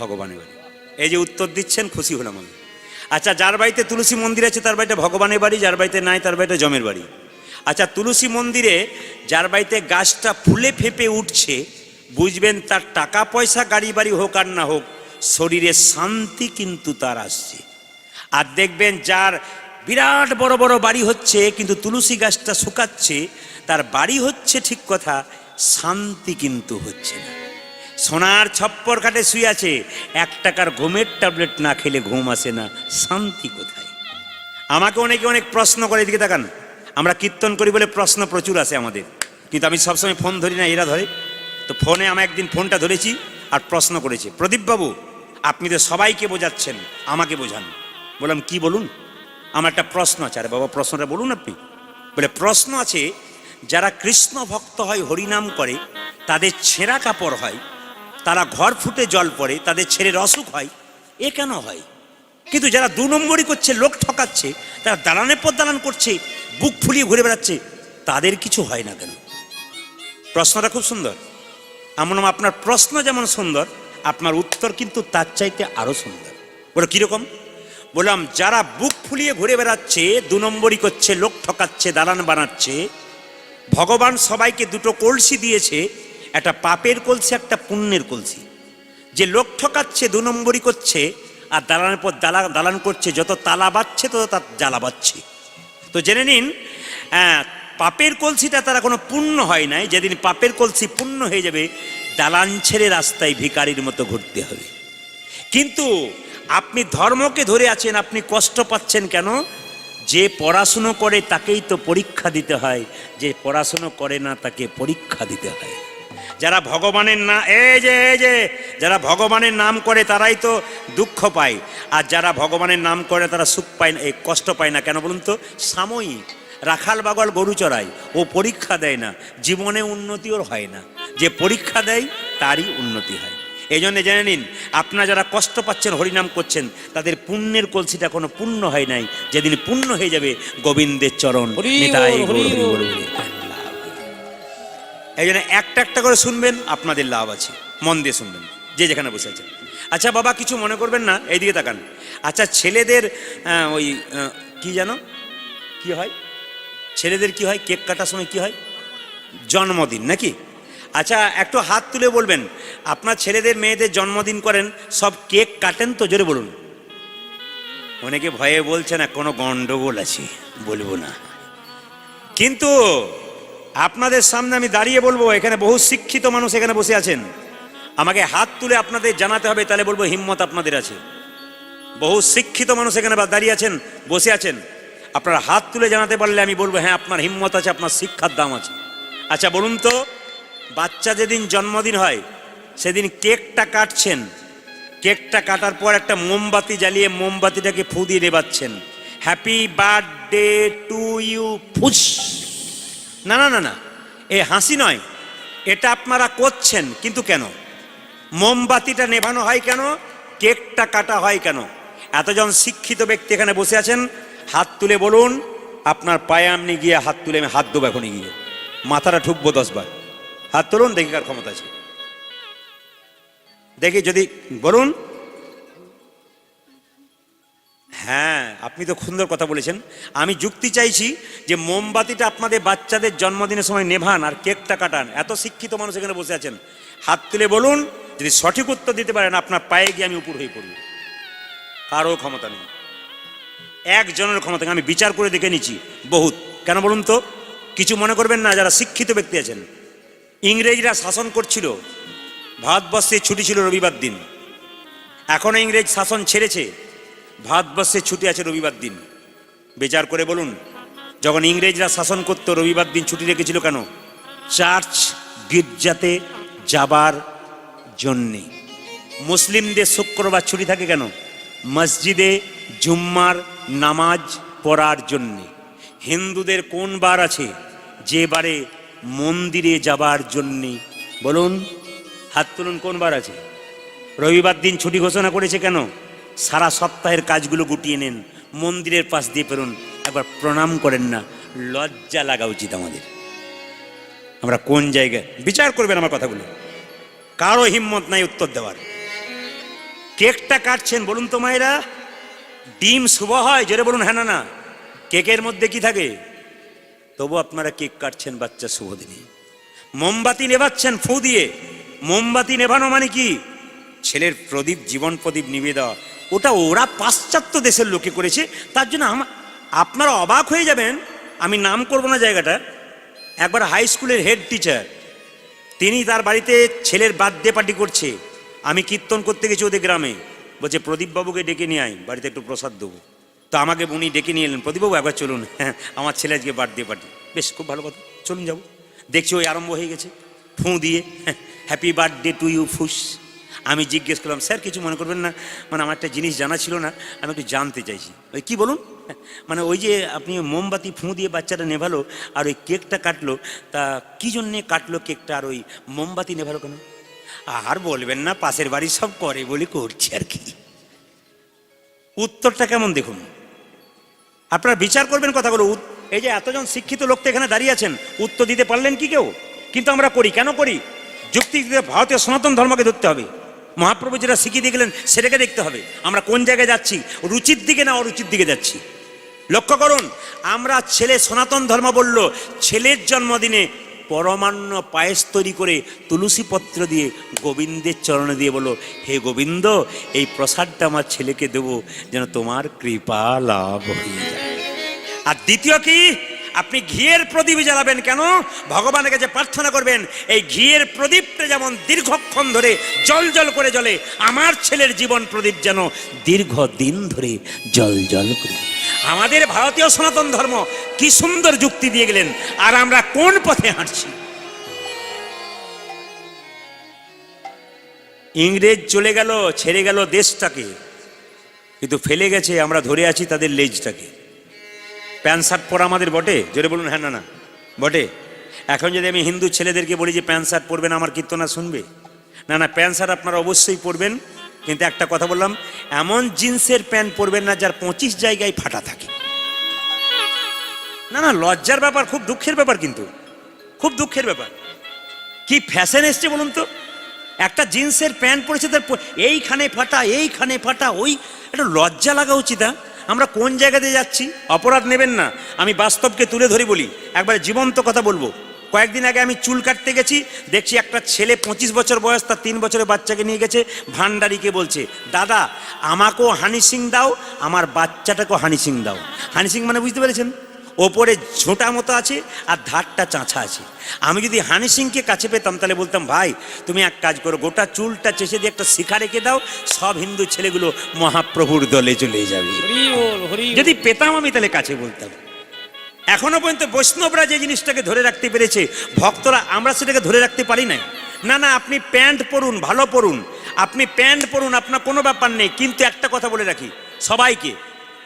ভগবানের বাড়ি। এই যে উত্তর দিচ্ছেন, খুশি হলাম আমি। আচ্ছা, যার বাড়িতে তুলসী মন্দির আছে তার বাড়িতে ভগবানের বাড়ি, যার বাড়িতে নাই তার বাড়িতে জমের বাড়ি। আচ্ছা, তুলসী মন্দিরে যার বাড়িতে গাছটা ফুলে ফেঁপে উঠছে, বুঝবেন তার টাকা পয়সা গাড়ি বাড়ি হোক আর না হোক, শরীরে শান্তি কিন্তু তার আসছে। আর দেখবেন যার বিরাট বড় বড় বাড়ি হচ্ছে কিন্তু তুলসী গাছটা শুকাচ্ছে, তার বাড়ি হচ্ছে ঠিক কথা, শান্তি কিন্তু হচ্ছে না। সোনার ছপ্পর খাটে শুয়ে আছে, 1 টাকার ঘুমের ট্যাবলেট না খেলে ঘুম আসে না, শান্তি কোথায়? আমাকে অনেকে অনেক প্রশ্ন করে, এদিকে তাকান। আমরা কীর্তন করি বলে প্রশ্ন প্রচুর আসে আমাদের, কিন্তু আমি সবসময় ফোন ধরি না, এরা ধরে। তো ফোনে আমি একদিন ফোনটা ধরেছি আর প্রশ্ন করেছি, প্রদীপবাবু আপনি তো সবাইকে বোঝাচ্ছেন, আমাকে বোঝান। বললাম কি বলুন? আমার একটা প্রশ্ন আছে। আরে বাবা, প্রশ্নটা বলুন আপনি। বলে প্রশ্ন আছে, যারা কৃষ্ণ ভক্ত হয়, হরিনাম করে, তাদের ছেঁড়া কাপড় হয়, তারা ঘর ফুটে জল পড়ে, তাদের ছেলের অসুখ হয়, এ কেন হয়? কিন্তু যারা 2 নম্বরই করছে, লোক ঠকাচ্ছে, তারা দালানের পর দালান করছে, বুক ফুলিয়ে ঘুরে বেড়াচ্ছে, তাদের কিছু হয় না কেন? প্রশ্নটা খুব সুন্দর। এমন আপনার প্রশ্ন যেমন সুন্দর, আপনার উত্তর কিন্তু তার চাইতে আরো সুন্দর। বলো কিরকম? বললাম, যারা বুক ফুলিয়ে ঘুরে বেড়াচ্ছে, 2 নম্বরই করছে, লোক ঠকাচ্ছে, দালান বানাচ্ছে, ভগবান সবাইকে 2টো কলসি দিয়েছে, একটা পাপের কলসি, একটা পুণ্যের কলসি। যে লোক ঠকাচ্ছে, 2 নম্বরই করছে, আর দালানের পর দালান করছে, যত তালা বাচ্ছে তত তার জ্বালা বাচ্ছে। তো জেনে নিন, পাপের কলসিটা তারা কোনো পুণ্য হয় নাই। যেদিন পাপের কলসি পুণ্য হয়ে যাবে, দালান ছেড়ে রাস্তায় ভিখারির মতো ঘুরতে হবে। কিন্তু আপনি ধর্মকে ধরে আছেন, আপনি কষ্ট পাচ্ছেন কেন? যে পড়াশুনো করে তাকেই তো পরীক্ষা দিতে হয়, যে পড়াশুনো করে না তাকে পরীক্ষা দিতে হয়। যারা ভগবানের যারা ভগবানের নাম করে তারাই তো দুঃখ পায়, আর যারা ভগবানের নাম করে তারা সুখ পায় না, কষ্ট পায় না কেন বলুন তো? সাময়িক। রাখাল বাগল গরু চড়ায়, ও পরীক্ষা দেয় না, জীবনে উন্নতি ওর হয় না। যে পরীক্ষা দেয় তারই উন্নতি হয়। এই জন্য জেনে নিন, আপনারা যারা কষ্ট পাচ্ছেন, হরিনাম করছেন, তাদের পুণ্যের কলসিটা কোনো পূর্ণ হয় নাই। যেদিন পূর্ণ হয়ে যাবে, গোবিন্দের চরণ নিতাই গৌর হরি বল। এই জন্য একটা একটা করে শুনবেন, আপনাদের লাভ আছে। মন দিয়ে শুনবেন, যে যেখানে বসে আছেন। আচ্ছা বাবা, কিছু মনে করবেন না, এইদিকে তাকান। আচ্ছা, ছেলেদের ওই কি জানো কি হয়? ছেলেদের কি হয়? কেক কাটার সময় কি হয়? জন্মদিন নাকি? আচ্ছা, একটু হাত তুলে বলবেন, আপনার ছেলেদের মেয়েদের জন্মদিন করেন, সব কেক কাটেন তো? জোরে বলুন। অনেকে ভয়ে বলছে না, কোনো গন্ডগোল আছে, বলবো না। কিন্তু আপনাদের সামনে আমি দাঁড়িয়ে বলবো, এখানে বহু শিক্ষিত মানুষ এখানে বসে আছেন, আমাকে হাত তুলে আপনাদের জানাতে হবে, তাহলে বলবো হিম্মত আপনাদের আছে। বহু শিক্ষিত মানুষ এখানে দাঁড়িয়ে আছেন, বসে আছেন, আপনারা হাত তুলে জানাতে পারলে আমি বলবো হ্যাঁ, আপনার হিম্মত আছে, আপনার শিক্ষার দাম আছে। আচ্ছা বলুন তো, বাচ্চা যেদিন জন্মদিন হয় সেদিন কেকটা কাটছেন, কেকটা কাটার পর একটা মোমবাতি জ্বালিয়ে মোমবাতিটাকে ফু দিয়ে নেবাচ্ছেন, হ্যাপি বার্থডে টু ইউ, ফুস। না না না না, এ হাসি নয়, এটা আপনারা করছেন, কিন্তু কেন? মোমবাতিটা নেভানো হয় কেন? কেকটা কাটা হয় কেন? এতজন শিক্ষিত ব্যক্তি এখানে বসে আছেন, হাত তুলে বলুন, আপনার পায়ে আপনি গিয়ে হাত তুলে আমি হাত দেবো এখনই গিয়ে, মাথাটা ঠুকবো 10 বার। হাত তুলুন, দেখি কার ক্ষমতা আছে, দেখি যদি বলুন। হ্যাঁ, আপনি তো সুন্দর কথা বলেছেন। আমি যুক্তি চাইছি যে মোমবাতিটা আপনাদের বাচ্চাদের জন্মদিনের সময় নেভান আর কেকটা কাটান। এত শিক্ষিত মানুষ এখানে বসে আছেন, হাত তুলে বলুন, যদি সঠিক উত্তর দিতে পারেন আপনার পায়ে গিয়ে আমি উপর হয়ে পড়ব। কারো ক্ষমতা নেই, একজনের ক্ষমতা। আমি বিচার করে দেখে নিচ্ছি বহুত। কেন বলুন তো? কিছু মনে করবেন না, যারা শিক্ষিত ব্যক্তি আছেন। ইংরেজরা শাসন করছিল, ভারতবর্ষে ছুটি ছিল রবিবার দিন। এখনো ইংরেজ শাসন ছেড়েছে, ভারতবর্ষে ছুটি আছে রবিবার দিন। বিচার করে বলুন, যখন ইংরেজরা শাসন করত রবিবার দিন ছুটি রেখেছিল কেন? চার্চ গির্জাতে যাবার জন্যে। মুসলিমদের শুক্রবার ছুটি থাকে কেন? মসজিদে জুম্মার নামাজ পড়ার জন্যে। হিন্দুদের কোন বার আছে যে বারে মন্দিরে যাবার জন্যে? বলুন, হাত তুলুন, কোন বার আছে? রবিবার দিন ছুটি ঘোষণা করেছে কেন? সারা সপ্তাহের কাজগুলো গুটিয়ে নেন, মন্দিরের পাশ দিয়ে পেরুন, একবার প্রণাম করেন না? লজ্জা লাগা উচিত আমাদের। আমরা কোন জায়গায়? বিচার করবেন আমার কথাগুলো। কারো হিম্মত নাই উত্তর দেওয়ার। কেকটা কাটছেন, বলুন তো মায়েরা, ডিম শুভ হয়? জোরে বলুন হ্যাঁ না না। কেকের মধ্যে কি থাকে? তবু আপনারা কেক কাটছেন বাচ্চা শুভ দিনে। মোমবাতি নেভাচ্ছেন ফু দিয়ে। মোমবাতি নেভানো মানে কি? ছেলের প্রদীপ, জীবন প্রদীপ নিভিয়ে দেওয়া। ওটা ওরা পাশ্চাত্য দেশের লোকে করেছে। তার জন্য আপনারা অবাক হয়ে যাবেন। আমি নাম করব না জায়গাটা। একবার হাই স্কুলের হেড টিচার, তিনি তার বাড়িতে ছেলের বার্থডে পার্টি করছে। আমি কীর্তন করতে গেছি ওদের গ্রামে। বলছে প্রদীপবাবুকে ডেকে নিয়ে আয়, বাড়িতে একটু প্রসাদ দেবো। তো আমাকে উনি ডেকে নিয়ে এলেন, প্রদীপবাবু একবার চলুন, হ্যাঁ আমার ছেলে আজকে বার্থডে পার্টি। বেশ, খুব ভালো কথা, চলুন যাবো। দেখছি ওই আরম্ভ হয়ে গেছে ফু দিয়ে, হ্যাপি বার্থডে টু ইউ ফুস। আমি জিজ্ঞেস করলাম, স্যার কিছু মনে করবেন না, মানে আমার একটা জিনিস জানা ছিল না, আমি একটু জানতে চাইছি। ওই কী বলুন? মানে ওই যে আপনি মোমবাতি ফু দিয়ে বাচ্চাটা নেভালো আর ওই কেকটা কাটলো, তা কী জন্যে কাটলো কেকটা আর ওই মোমবাতি নেভালো কেন? আর বলবেন না, পাশের বাড়ি সব করে বলে করছে আর কি। উত্তরটা কেমন দেখুন, আপনারা বিচার করবেন কথাগুলো। এই যে এতজন শিক্ষিত লোক তো এখানে দাঁড়িয়ে আছেন, উত্তর দিতে পারলেন কি কেউ? কিন্তু আমরা করি, কেন করি? যুক্তি দিতে ভারতীয় সনাতন ধর্মকে ধরতে হবে। মহাপ্রভু যেটা শিখিয়ে দিয়ে গেলেন সেটাকে দেখতে হবে। আমরা কোন জায়গায় যাচ্ছি, রুচির দিকে না অরুচির দিকে যাচ্ছি? লক্ষ্য করুন, আমরা ছেলে সনাতন ধর্ম বলল, ছেলের জন্মদিনে পরমান্ন পায়েস তৈরি করে তুলসী পত্র দিয়ে গোবিন্দের চরণে দিয়ে বলো, হে গোবিন্দ, এই প্রসাদটা আমার ছেলেকে দেবো যেন তোমার কৃপা লাভ হয়ে যায়। আর দ্বিতীয় কি, আপনি ঘিয়ের প্রদীপ জ্বালাবেন কেন? ভগবানের কাছে প্রার্থনা করবেন, এই ঘিয়ের প্রদীপটা যেমন দীর্ঘক্ষণ ধরে জল জল করে জ্বলে, আমার ছেলের জীবন প্রদীপ যেন দীর্ঘদিন ধরে জল জল করে। আমাদের ভারতীয় সনাতন ধর্ম কি সুন্দর যুক্তি দিয়ে গেলেন, আর আমরা কোন পথে হাঁটছি? ইংরেজ চলে গেল, ছেড়ে গেল দেশটাকে, কিন্তু ফেলে গেছে, আমরা ধরে আছি তাদের লেজটাকে। প্যান্ট শার্ট পরা আমাদের বটে? জোরে বলুন হ্যাঁ না না, বটে। এখন যদি আমি হিন্দু ছেলেদেরকে বলি যে প্যান্ট শার্ট পরবেন, আমার কীর্তনা শুনবে? না না, প্যান্ট শার্ট আপনারা অবশ্যই পরবেন, কিন্তু একটা কথা বললাম, এমন জিন্সের প্যান্ট পরবেন না যার 25 জায়গায় ফাটা থাকে। না না, লজ্জার ব্যাপার, খুব দুঃখের ব্যাপার, কিন্তু খুব দুঃখের ব্যাপার। কি ফ্যাশন এসছে বলুন তো? একটা জিন্সের প্যান্ট পরেছে, তার এইখানে ফাটা, এইখানে ফাটা, ওই একটা লজ্জা লাগা উচিত। আমরা কোন জায়গাতে যাচ্ছি? অপরাধ নেবেন না, আমি বাস্তবকে তুলে ধরি বলি, একবার জীবন্ত কথা বলবো। কয়েকদিন আগে আমি চুল কাটতে গেছি, দেখছি একটা ছেলে 25 বছর বয়স, তার 3 বছরের বাচ্চাকে নিয়ে গেছে। ভান্ডারিকে বলছে, দাদা আমাকেও হানি সিং দাও, আমার বাচ্চাটাকেও হানি সিং দাও। হানি সিং মানে বুঝতে পেরেছেন? ওপরে ঝোঁটা মতো আছে আর ধারটা চাঁচা আছে। আমি যদি হানি সিংকে কাছে পেতাম তাহলে বলতাম, ভাই তুমি এক কাজ করো, গোটা চুলটা চেষে দিয়ে একটা শিখা রেখে দাও, সব হিন্দু ছেলেগুলো মহাপ্রভুর দলে চলে যাবে। যদি পেতাম আমি তাহলে কাছে বলতাম। এখনো পর্যন্ত বৈষ্ণবরা যে জিনিসটাকে ধরে রাখতে পেরেছে, ভক্তরা আমরা সেটাকে ধরে রাখতে পারি নাই। না না, আপনি প্যান্ট পরুন, ভালো পরুন, আপনি প্যান্ট পরুন, আপনার কোনো ব্যাপার নেই। কিন্তু একটা কথা বলে রাখি সবাইকে,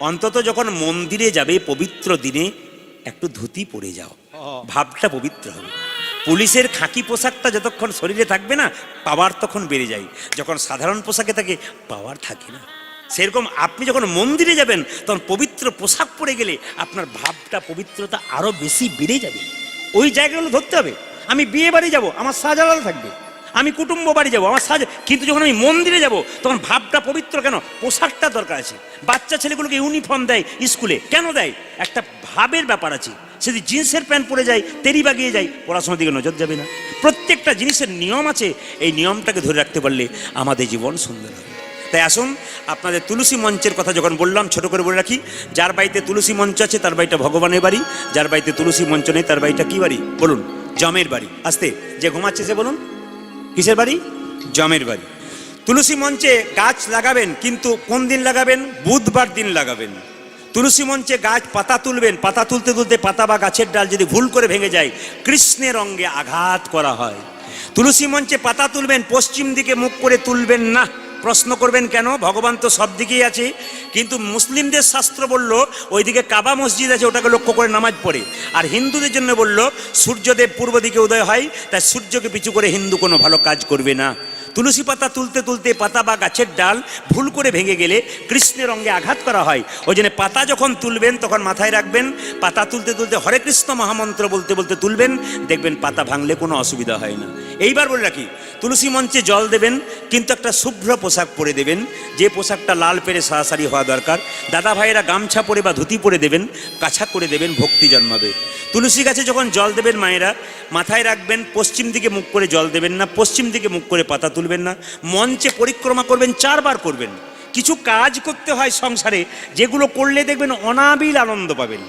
অন্তত যখন মন্দিরে যাবে পবিত্র দিনে একটু ধুতি পরে যাও, ভাবটা পবিত্র হবে। পুলিশের খাকি পোশাকটা যতক্ষণ শরীরে থাকবে না, পাওয়ার তখন বেড়ে যায়। যখন সাধারণ পোশাকে থাকে, পাওয়ার থাকে না। সেরকম আপনি যখন মন্দিরে যাবেন, তখন পবিত্র পোশাক পরে গেলে আপনার ভাবটা, পবিত্রতা আরো বেশি বেড়ে যাবে। ওই জায়গাগুলো ধরতে হবে। আমি বিয়ে বাড়ি যাবো, আমার সাজ আলাদা থাকবে। আমি কুটুম্ব বাড়ি যাবো, আমার সাজ। কিন্তু যখন আমি মন্দিরে যাব, তখন ভাবটা পবিত্র। কেন? পোশাকটা দরকার আছে। বাচ্চা ছেলেগুলোকে ইউনিফর্ম দেয় স্কুলে, কেন দেয়? একটা ভাবের ব্যাপার আছে। সে যদি জিন্সের প্যান্ট পরে যায়, তেরি বাগিয়ে যায়, পড়াশোনার দিকে নজর যাবে না। প্রত্যেকটা জিনিসের নিয়ম আছে, এই নিয়মটাকে ধরে রাখতে পারলে আমাদের জীবন সুন্দর হবে। তাই আসুন, আপনাদের তুলসী মঞ্চের কথা যখন বললাম, ছোট করে বলে রাখি, যার বাড়িতে তুলসী মঞ্চ আছে তার বাড়িটা ভগবানের বাড়ি, যার বাড়িতে তুলসী মঞ্চ নেই তার বাড়িটা কি বাড়ি বলুন? জমের বাড়ি। আস্তে, যে ঘুমাচ্ছে সে বলুন কিসের বাড়ি? জমের বাড়ি। তুলসী মঞ্চে গাছ লাগাবেন, কিন্তু কোন দিন লাগাবেন? বুধবার দিন লাগাবেন। তুলসী মঞ্চে গাছ পাতা তুলবেন, পাতা তুলতে তুলতে পাতা বা গাছের ডাল যদি ভুল করে ভেঙে যায়, কৃষ্ণের অঙ্গে আঘাত করা হয়। তুলসী মঞ্চে পাতা তুলবেন, পশ্চিম দিকে মুখ করে তুলবেন না। প্রশ্ন করবেন কেন? ভগবান তো সব দিকেই আছে, কিন্তু মুসলিমদের শাস্ত্র বলল ওইদিকে কাবা মসজিদ আছে, ওটাকে লক্ষ্য করে নামাজ পড়ে। আর হিন্দুদের জন্য বলল সূর্যদেব পূর্ব দিকে উদয় হয়, তাই সূর্যকে পিছু করে হিন্দু কোনো ভালো কাজ করবে না। তুলসী পাতা তুলতে তুলতে পাতা বা গাছের ডাল ভুল করে ভেঙে গেলে কৃষ্ণের অঙ্গে আঘাত করা হয়। ওই জন্য পাতা যখন তুলবেন তখন মাথায় রাখবেন, পাতা তুলতে তুলতে হরে কৃষ্ণ মহামন্ত্র বলতে বলতে তুলবেন, দেখবেন পাতা ভাঙলে কোনো অসুবিধা হয় না। এইবার বলে রাখি, তুলসী মঞ্চে জল দেবেন, কিন্তু একটা শুভ্র পোশাক পরে দেবেন, যে পোশাকটা লাল পেরে সারাসারি হওয়া দরকার। দাদা ভাইয়েরা গামছা পরে বা ধুতি পরে দেবেন, কাছা করে দেবেন, ভক্তি জন্মাবে। তুলসী গাছে যখন জল দেবেন মায়েরা, মাথায় রাখবেন পশ্চিম দিকে মুখ করে জল দেবেন না, পশ্চিম দিকে মুখ করে পাতা তুলবেন না। মঞ্চে পরিক্রমা করবেন, 4 বার করবেন। কিছু কাজ করতে হয় সংসারে, যেগুলো করলে দেখবেন অনাবিল আনন্দ পাবেন।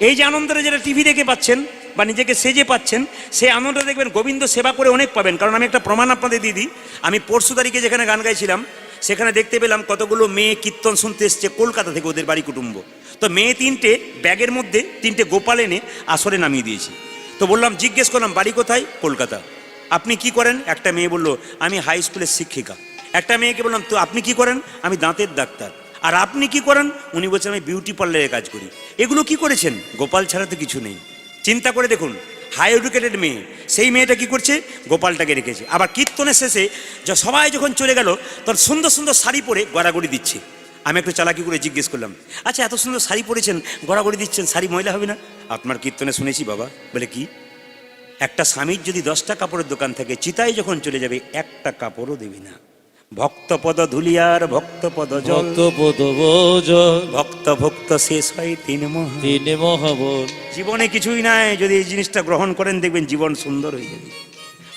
এই যে আনন্দটা যেটা টিভি দেখে পাচ্ছেন বা নিজেকে সেজে পাচ্ছেন, সেই আনন্দটা দেখবেন গোবিন্দ সেবা করে অনেক পাবেন। কারণ আমি একটা প্রমাণ আপনাদের দিয়ে দিই। আমি পরশু তারিখে যেখানে গান গাইছিলাম, সেখানে দেখতে পেলাম কতগুলো মেয়ে কীর্তন শুনতে এসছে কলকাতা থেকে, ওদের বাড়ি কুটুম্ব। তো মেয়ে 3টে ব্যাগের মধ্যে 3টে গোপাল এনে আসরে নামিয়ে দিয়েছি। তো বললাম, জিজ্ঞেস করলাম বাড়ি কোথায়? কলকাতা। আপনি কি করেন? একটা মেয়ে বলল, আমি হাই স্কুলের শিক্ষিকা। একটা মেয়েকে বললাম, তো আপনি কি করেন? আমি দাঁতের ডাক্তার। আর আপনি কি করেন? উনি বলছেন, আমি বিউটি পার্লারে কাজ করি। এগুলো কি করেছেন? গোপাল ছাড়া তো কিছু নেই। চিন্তা করে দেখুন, হাই এডুকেটেড মেয়ে, সেই মেয়েটা কি করছে? গোপালটাকে রেখেছে। আবার কীর্তনের শেষে সবাই যখন চলে গেল, তখন সুন্দর সুন্দর শাড়ি পরে গড়াগড়ি দিচ্ছে। আমি একটু চালাকি করে জিজ্ঞেস করলাম, আচ্ছা এত সুন্দর শাড়ি পরেছেন, গড়াগড়ি দিচ্ছেন, শাড়ি ময়লা হবে না? আপনার কীর্তনে শুনেছি বাবা। বলে কি? একটা স্বামীর যদি 10টা কাপড়ের দোকান থাকে, চিতায় যখন চলে যাবে একটা কাপড়ও দেবে না। ভক্তপদ ধুলিয়ার ভক্তপদ জল, ভক্ত ভক্ত শেষ হয় 3 মহাবন। জীবনে কিছুই নাই, যদি এই জিনিসটা গ্রহণ করেন দেখবেন জীবন সুন্দর হয়ে যাবে।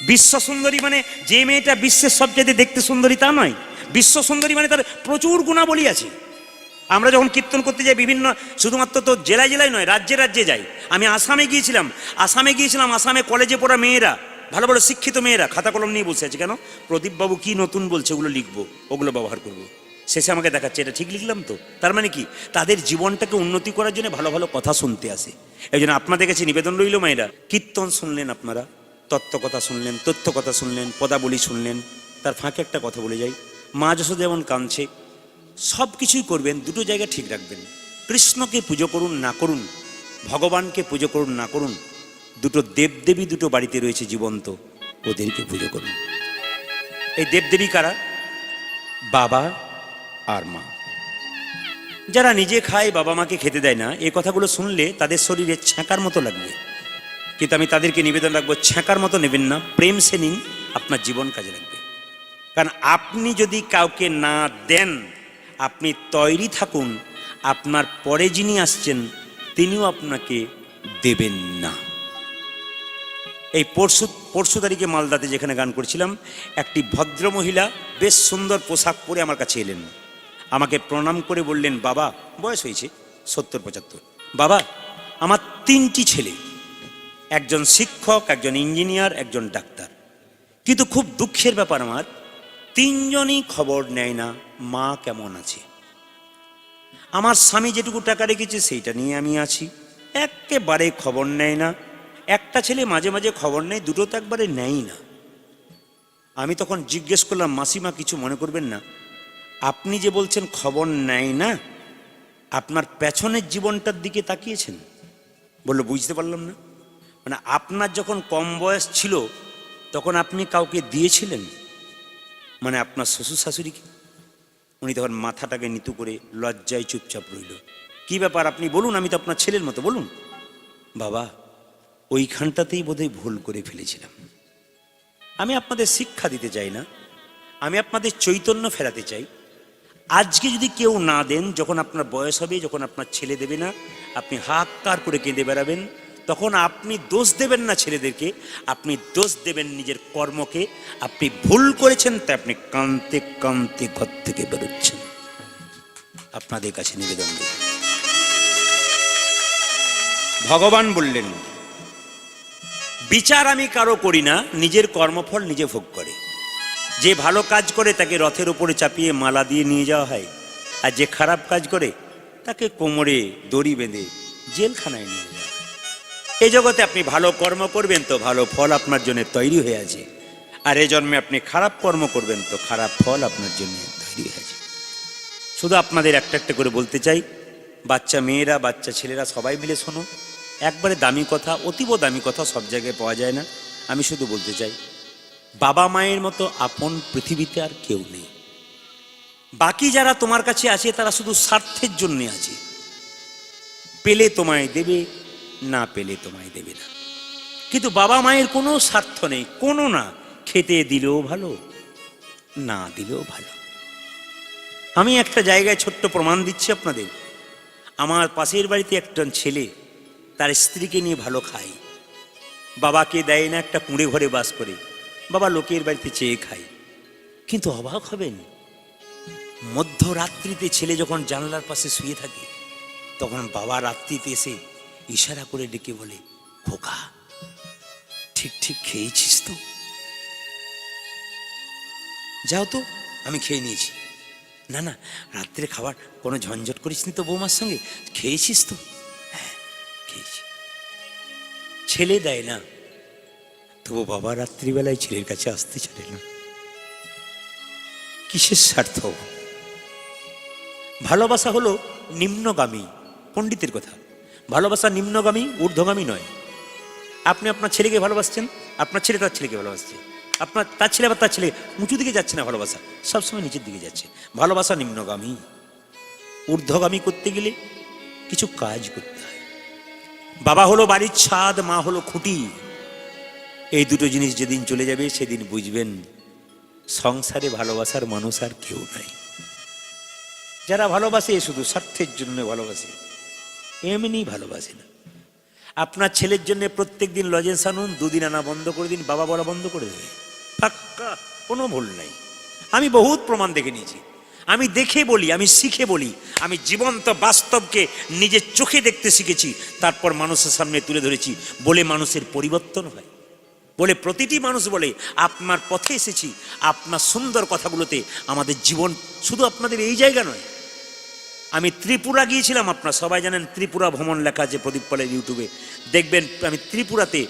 বিশ্ব সুন্দরী মানে যে মেয়েটা বিশ্বের সবচেয়ে দেখতে সুন্দরী তা নয়। বিশ্ব সুন্দরী মানে তার প্রচুর গুণাবলী আছে। আমরা যখন কীর্তন করতে যাই বিভিন্ন, শুধুমাত্র তো জেলায় জেলায় নয়, রাজ্যে রাজ্যে যাই। আমি আসামে গিয়েছিলাম, আসামে কলেজে পড়া মেয়েরা, ভালো ভালো শিক্ষিত মেয়েরা খাতা কলম নিয়ে বসে আছে। কেন? প্রদীপবাবু কি নতুন বলছে, ওগুলো লিখবো, ওগুলো ব্যবহার করবো। শেষে আমাকে দেখাচ্ছে, এটা ঠিক লিখলাম তো। তার মানে কি? তাদের জীবনটাকে উন্নতি করার জন্য ভালো ভালো কথা শুনতে আসে। এই জন্য আপনাদের কাছে নিবেদন রইল মায়েরা, কীর্তন শুনলেন আপনারা, তত্ত্ব কথা শুনলেন, তথ্য কথা শুনলেন, পদাবলী শুনলেন, তার ফাঁকে একটা কথা বলে যাই। মা যশোদা যেমন কাঁদছে, সব কিছুই করবেন, দুটো জায়গা ঠিক রাখবেন। কৃষ্ণকে পুজো করুন না করুন, ভগবানকে পুজো করুন না করুন, দুটো দেবদেবী দুটো বাড়িতে রয়েছে জীবন্ত, ওদেরকে পুজো করুন। এই দেবদেবী কারা? বাবা আর মা। যারা নিজে খায়, বাবা মাকে খেতে দেয় না, এই কথাগুলো শুনলে তাদের শরীরে ছ্যাঁকার মতো লাগবে। কিন্তু আমি তাদেরকে নিবেদন রাখবো, ছ্যাঁকার মতো নেবেন না, প্রেম সে নিন, আপনার জীবন কাজে লাগবে। কারণ আপনি যদি কাউকে না দেন, আপনি তৈরি থাকুন, আপনার পরে যিনি আসছেন তিনিও আপনাকে দেবেন না। এই পরশু তারিখে মালদাতে যেখানে গান করছিলাম, একটি ভদ্র মহিলা বেশ সুন্দর পোশাক পরে আমার কাছে এলেন। আমাকে প্রণাম করে বললেন, বাবা, বয়স হয়েছে 70-75, বাবা আমার 3টি ছেলে, একজন শিক্ষক, একজন ইঞ্জিনিয়ার, একজন ডাক্তার, কিন্তু খুব দুঃখের ব্যাপার, আমার 3জনই খবর নেয় না মা কেমন আছে। আমার স্বামী যেটুকু টাকা রেখেছে সেইটা নিয়ে আমি আছি, একেবারে খবর নেয় না। একটা ছেলে মাঝে মাঝে খবর নেয়, দুটো তো একবারে নেয় না। আমি তখন জিজ্ঞেস করলাম, মাসিমা কিছু মনে করবেন না, আপনি যে বলছেন খবর নেয় না, আপনার পেছনের জীবনটার দিকে তাকিয়েছেন? বললো, বুঝতে পারলাম না। মানে আপনার যখন কম বয়স ছিল তখন আপনি কাউকে দিয়েছিলেন, মানে আপনার শ্বশুর শাশুড়িকে? উনি তখন মাথাটাকে নিতু করে লজ্জায় চুপচাপ রইল। কি ব্যাপার, আপনি বলুন, আমি তো আপনার ছেলের মতো, বলুন। বাবা, ওইখানটাতেই বোধহয় ভুল করে ফেলেছিলাম। আমি আপনাদের শিক্ষা দিতে চাই না, আমি আপনাদের চৈতন্য ফেরাতে চাই। আজকে যদি কেউ না দেন, যখন আপনার বয়স হবে, যখন আপনার ছেলে দেবে না, আপনি হাহাকার করে কেঁদে বেড়াবেন, তখন আপনি দোষ দেবেন না ছেলেদেরকে, আপনি দোষ দেবেন নিজের কর্মকে। আপনি ভুল করেছেন, তাই আপনি কাঁদতে কাঁদতে ঘর থেকে বেরোচ্ছেন। আপনাদের কাছে নিবেদন দেব, ভগবান বললেন, বিচার আমি কারো করি না, নিজের কর্মফল নিজে ভোগ করে। যে ভালো কাজ করে তাকে রথের উপরে চাপিয়ে মালা দিয়ে নিয়ে যাওয়া হয়, আর যে খারাপ কাজ করে তাকে কোমরে দড়ি বেঁধে জেলখানায় নিয়ে যাওয়া হয়। এই জগতে আপনি ভালো কর্ম করবেন তো ভালো ফল আপনার জন্য তৈরি হয়ে আছে, আর এই জন্মে আপনি খারাপ কর্ম করবেন তো খারাপ ফল আপনার জন্য তৈরি হয়ে আছে। শুধু আপনাদের একটা একটা করে বলতে চাই, বাচ্চা মেয়েরা, বাচ্চা ছেলেরা, সবাই মিলে শোনো। একবারে দামি কথা, অতীব দামি কথা সব জায়গায় পাওয়া যায় না। আমি শুধু বলতে চাই, বাবা মায়ের মতো আপন পৃথিবীতে আর কেউ নেই। বাকি যারা তোমার কাছে আছে তারা শুধু স্বার্থের জন্য আছে। পেলে তোমায় দেবে, না পেলে তোমায় দেবে না। কিন্তু বাবা মায়ের কোনো স্বার্থ নেই, কোনো না। খেতে দিলেও ভালো, না দিলেও ভালো। আমি একটা জায়গায় ছোট্ট প্রমাণ দিচ্ছি আপনাদের। আমার পাশের বাড়িতে একজন ছেলে তার স্ত্রীকে নিয়ে ভালো খায়, বাবাকে দেয় না, একটা কুঁড়ে ঘরে বাস করে, বাবা লোকের বাড়িতে চেয়ে খায়। কিন্তু অবাক হবেন, মধ্যরাত্রিতে ছেলে যখন জানলার পাশে শুয়ে থাকে, তখন বাবা রাত্রিতে এসে ইশারা করে ডেকে বলে, খোকা ঠিক ঠিক খেয়েছিস তো? যাও তো, আমি খেয়ে নিয়েছি। না না, রাত্রে খাবার কোনো ঝঞ্ঝট করিসনি তো বৌমার সঙ্গে? খেয়েছিস তো? হ্যাঁ খেয়েছি। ছেলে দেয় না, তবু বাবা রাত্রিবেলায় ছেলের কাছে আসতে ছাড়ে না। কিসের স্বার্থ? ভালোবাসা হলো নিম্নগামী, পণ্ডিতের কথা। ভালোবাসা নিম্নগামী, ঊর্ধ্বগামী নয়। আপনি আপনার ছেলেকে ভালোবাসছেন, আপনার ছেলে তার ছেলেকে ভালোবাসছে, আপনার তার ছেলে আবার তার ছেলে, উঁচু দিকে যাচ্ছে না ভালোবাসা, সবসময় নিচের দিকে যাচ্ছে। ভালোবাসা নিম্নগামী। ঊর্ধ্বগামী করতে গেলে কিছু কাজ করতে হয়। বাবা হলো বাড়ির ছাদ, মা হলো খুঁটি। এই দুটো জিনিস যেদিন চলে যাবে সেদিন বুঝবেন সংসারে ভালোবাসার মানুষ আর কেউ নাই। যারা ভালোবাসে শুধু স্বার্থের জন্য ভালোবাসে, এমনি ভালোবাসে না। আপনার ছেলের জন্য প্রত্যেক দিন লজেন্স আনুন, দুদিন আনা বন্ধ করে দিন, বাবা বলা বন্ধ করে দেবে, পাক্কা, কোনো ভুল নাই। আমি বহুত প্রমাণ দেখে নিয়েছি। আমি দেখে বলি, আমি শিখে বলি, আমি জীবন্ত বাস্তবকে নিজের চোখে দেখতে শিখেছি, তারপর মানুষের সামনে তুলে ধরেছি, বলে মানুষের পরিবর্তন হয়। বলে প্রতিটি মানুষ বলে আপনার পথে এসেছি, আপনার সুন্দর কথাগুলোতে আমাদের জীবন। শুধু আপনাদের এই জায়গা নয়, আমি ত্রিপুরা গিয়েছিলাম, আপনারা সবাই জানেন ত্রিপুরা ভ্রমণ লেখা আছে প্রদীপ পালের ইউটিউবে, দেখবেন। আমি ত্রিপুরাতে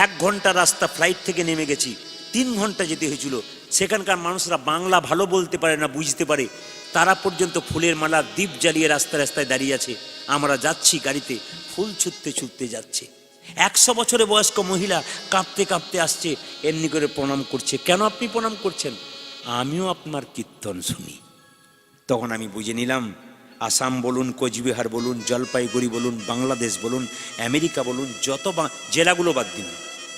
1 ঘন্টা রাস্তা ফ্লাইট থেকে নেমে গেছি, 3 ঘন্টা যেতে হয়েছিল। সেখানকার মানুষরা বাংলা ভালো বলতে পারে না, বুঝতে পারে, তারা পর্যন্ত ফুলের মালা দ্বীপ জ্বালিয়ে রাস্তায় রাস্তায় দাঁড়িয়ে আছে। আমরা যাচ্ছি গাড়িতে, ফুল ছুটতে ছুটতে যাচ্ছে। 100 বছরের বয়স্ক মহিলা কাঁপতে কাঁপতে আসছে, এমনি করে প্রণাম করছে। কেন আপনি প্রণাম করছেন? আমিও আপনার কীর্তন শুনি। তখন আমি বুঝে নিলাম, আসাম বলুন, কোচবিহার বলুন, জলপাইগুড়ি বলুন, বাংলাদেশ বলুন, আমেরিকা বলুন, যত জেলাগুলো বাদ দিন,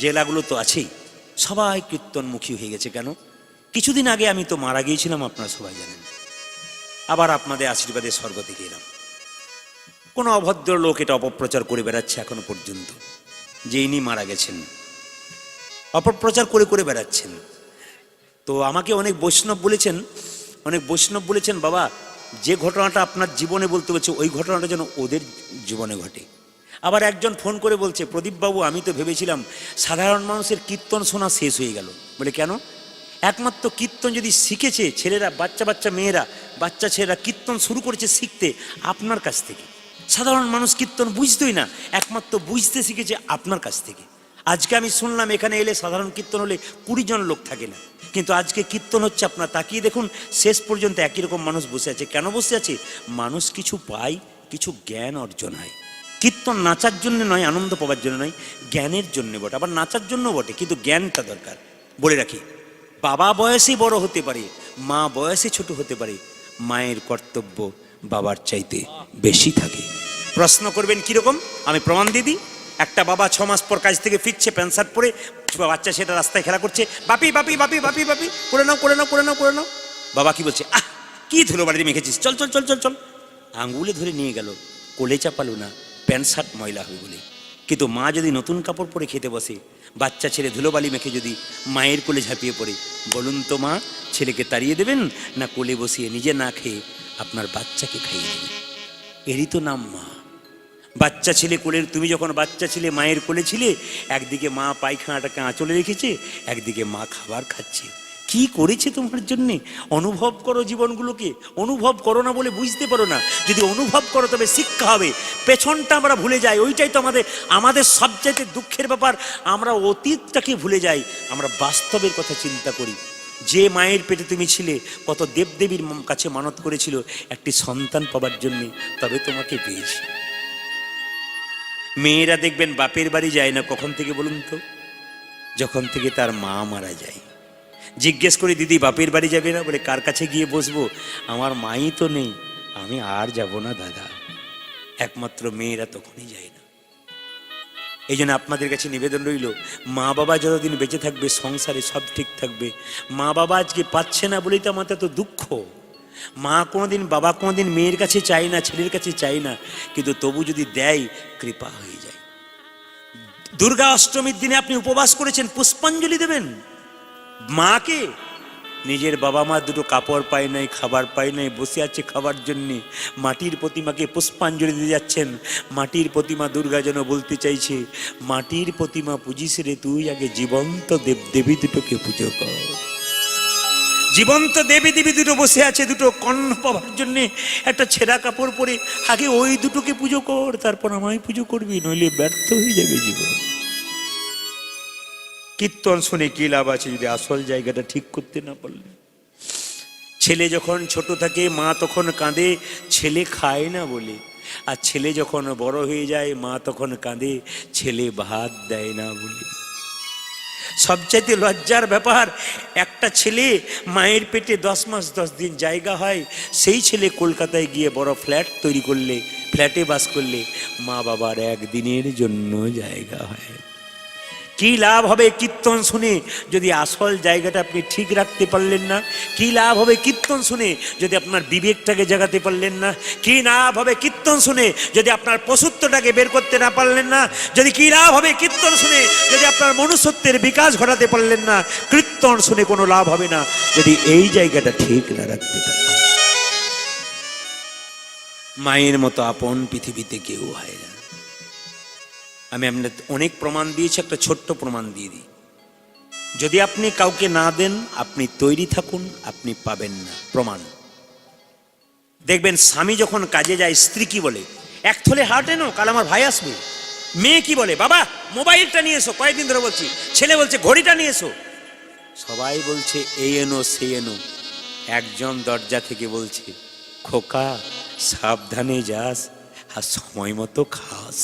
জেলাগুলো তো আছেই, সবাই কীর্তনমুখী হয়ে গেছে। কেন? কিছুদিন আগে আমি তো মারা গিয়েছিলাম, আপনারা সবাই জানেন। আবার আপনাদের আশীর্বাদে স্বর্গ থেকে এলাম। কোনো অভদ্র লোক এটা অপপ্রচার করে বেড়াচ্ছে এখনো পর্যন্ত, যে ইনি মারা গেছেন, অপপ্রচার করে করে বেড়াচ্ছেন। তো আমাকে অনেক বৈষ্ণব বলেছেন, বাবা যে ঘটনাটা আপনার জীবনে বলতে বলছে, ওই ঘটনাটা যেন ওদের জীবনে ঘটে। আবার একজন ফোন করে বলছে, প্রদীপবাবু আমি তো ভেবেছিলাম সাধারণ মানুষের কীর্তন শোনা শেষ হয়ে গেল। বলে কেন? একমাত্র কীর্তন যদি শিখেছে ছেলেরা, বাচ্চা মেয়েরা, বাচ্চা ছেলেরা কীর্তন শুরু করেছে শিখতে আপনার কাছ থেকে। সাধারণ মানুষ কীর্তন বুঝতোই না, একমাত্র বুঝতে শিখেছে আপনার কাছ থেকে। আজকে আমি শুনলাম এখানে এলে সাধারণ কীর্তন হলে 20 জন লোক থাকে না, কিন্তু আজকে কীর্তন হচ্ছে। আপনার তাকিয়ে দেখুন, শেষ পর্যন্ত একই রকম মানুষ বসে আছে। কেন বসে আছে? মানুষ কিছু পায়, কিছু জ্ঞান অর্জন হয়। কীর্তন নাচার জন্য নয়, আনন্দ পাওয়ার জন্য নয়, জ্ঞানের জন্য বটে, আবার নাচার জন্য বটে, কিন্তু জ্ঞানটা দরকার। বলে রাখি, বাবা বয়সে বড় হতে পারে, মা বয়সে ছোট হতে পারে, মায়ের কর্তব্য বাবার চাইতে বেশি থাকে। প্রশ্ন করবেন কিরকম? আমি প্রমাণ দিয়ে দিই। একটা বাবা 6 মাস পর কাজ থেকে ফিরছে, প্যান্ট শার্ট পরে, বাচ্চা সেটা রাস্তায় খেলা করছে, বাপি বাপি বাপি বাপি বাপি, করে নাও করে নাও করে নাও করে নাও। বাবা কি বলছে? আহ কি ধুলো বাড়িতে মেখেছিস, চল চল চল চল চল। আঙ্গুলে ধরে নিয়ে গেল, কোলে চাপালো না, প্যান্ট শার্ট ময়লা হবে বলে। কিন্তু মা যদি নতুন কাপড় পরে খেতে বসে, বাচ্চা ছেলে ধুলোবালি মেখে যদি মায়ের কোলে ঝাঁপিয়ে পড়ে, বলুন তো মা, ছেলেকে তাড়িয়ে দেবেন না কোলে বসিয়ে নিজে না খেয়ে আপনার বাচ্চাকে খাইয়ে দেবেন? এরই তো নাম মা। বাচ্চা ছেলে কোলের, তুমি যখন বাচ্চা ছিলে মায়ের কোলে ছিলে, একদিকে মা পায়খানাটাকে আঁচলে রেখেছে, একদিকে মা খাবার খাচ্ছে। কি করেছে তোমার জন্যে? অনুভব করো জীবনগুলোকে। অনুভব করো না বলে বুঝতে পারো না। যদি অনুভব করো তবে শিক্ষা হবে। পেছনটা আমরা ভুলে যাই, ওইটাই তো আমাদের সবচাইতে দুঃখের ব্যাপার। আমরা অতীতটাকে ভুলে যাই, আমরা বাস্তবের কথা চিন্তা করি। যে মায়ের পেটে তুমি ছিলে, কত দেবদেবীর কাছে মানত করেছিল একটি সন্তান পাবার জন্যে, তবে তোমাকে পেয়েছি। মেয়েরা দেখবেন বাপের বাড়ি যায় না কখন থেকে বলুন তো? যখন থেকে তার মা মারা যায়। জিজ্ঞেস করে, দিদি বাপের বাড়ি যাবে না? বলে কার কাছে গিয়ে বসবো, আমার মাই তো নেই, আমি আর যাব না দাদা। একমাত্র মেয়েরা তখনই যায় না। এই জন্য আপনাদের কাছে নিবেদন রইল, মা বাবা যতদিন বেঁচে থাকবে সংসারে সব ঠিক থাকবে। মা বাবা আজকে পাচ্ছে না বলেই তো আমাদের তো দুঃখ। মা কোনোদিন, বাবা কোনোদিন মেয়ের কাছে চাই না, ছেলের কাছে চাই না, কিন্তু তবু যদি দেয় কৃপা হয়ে যায়। দুর্গা অষ্টমীর দিনে আপনি উপবাস করেছেন, পুষ্পাঞ্জলি দেবেন মাকে। নিজের বাবা মা দুটো কাপড় পায় নাই, খাবার পায় নাই, বসে আছে খাবার জন্যে, মাটির প্রতিমাকে পুষ্পাঞ্জলি দিয়ে যাচ্ছেন। মাটির প্রতিমা দুর্গা যেন বলতে চাইছে, মাটির প্রতিমা পুজিস রে তুই, আগে জীবন্ত দেব দেবী দুটোকে পুজো কর। জীবন্ত দেবী দেবী দুটো বসে আছে, দুটো কন্যা পাওয়ার জন্যে একটা ছেঁড়া কাপড় পরে, আগে ওই দুটোকে পুজো কর, তারপর আমায় পুজো করবি, নইলে ব্যর্থ হয়ে যাবে জীবন। কীর্তন শুনে কি লাভ আছে যদি আসল জায়গাটা ঠিক করতে না পারলে? ছেলে যখন ছোট থাকে মা তখন কাঁদে, ছেলে খায় না বলে। আর ছেলে যখন বড় হয়ে যায় মা তখন কাঁদে, ছেলে ভাত দেয় না বলে। সবচাইতে লজ্জার ব্যাপার, একটা ছেলে মায়ের পেটে 10 মাস 10 দিন জায়গা হয়, সেই ছেলে কলকাতায় গিয়ে বড় ফ্ল্যাট তৈরি করলে, ফ্ল্যাটে বাস করলে মা বাবার একদিনের জন্য জায়গা হয়। কি লাভ হবে কীর্তন শুনে যদি আসল জায়গাটা আপনি ঠিক রাখতে পারলেন না? কি লাভ হবে কীর্তন শুনে যদি আপনার বিবেকটাকে জাগাতে পারলেন না? কি লাভ হবে কীর্তন শুনে যদি আপনার পশুত্বটাকে বের করতে না পারলেন না? যদি কি লাভ হবে কীর্তন শুনে যদি আপনার মনুষ্যত্বের বিকাশ ঘটাতে পারলেন না? কীর্তন শুনে কোনো লাভ হবে না যদি এই জায়গাটা ঠিক না রাখতে পারেন। মায়ের মতো আপন পৃথিবীতে কেউ হয় না। আমি আপনার অনেক প্রমাণ দিয়েছি, একটা ছোট্ট প্রমাণ দিয়ে দিই। যদি আপনি কাউকে না দেন, আপনি তৈরি থাকুন, আপনি পাবেন না। প্রমাণ দেখবেন, স্বামী যখন কাজে যায় স্ত্রী কি বলে, এক থলে হাট এনো, কাল আমার ভাই আসবে। মেয়ে কি বলে, বাবা মোবাইলটা নিয়ে এসো, কয়েকদিন ধরে বলছি। ছেলে বলছে ঘড়িটা নিয়ে এসো। সবাই বলছে এই এনো সেই এনো, একজন দরজা থেকে বলছে খোকা সাবধানে যাস আর সময় মতো খাস।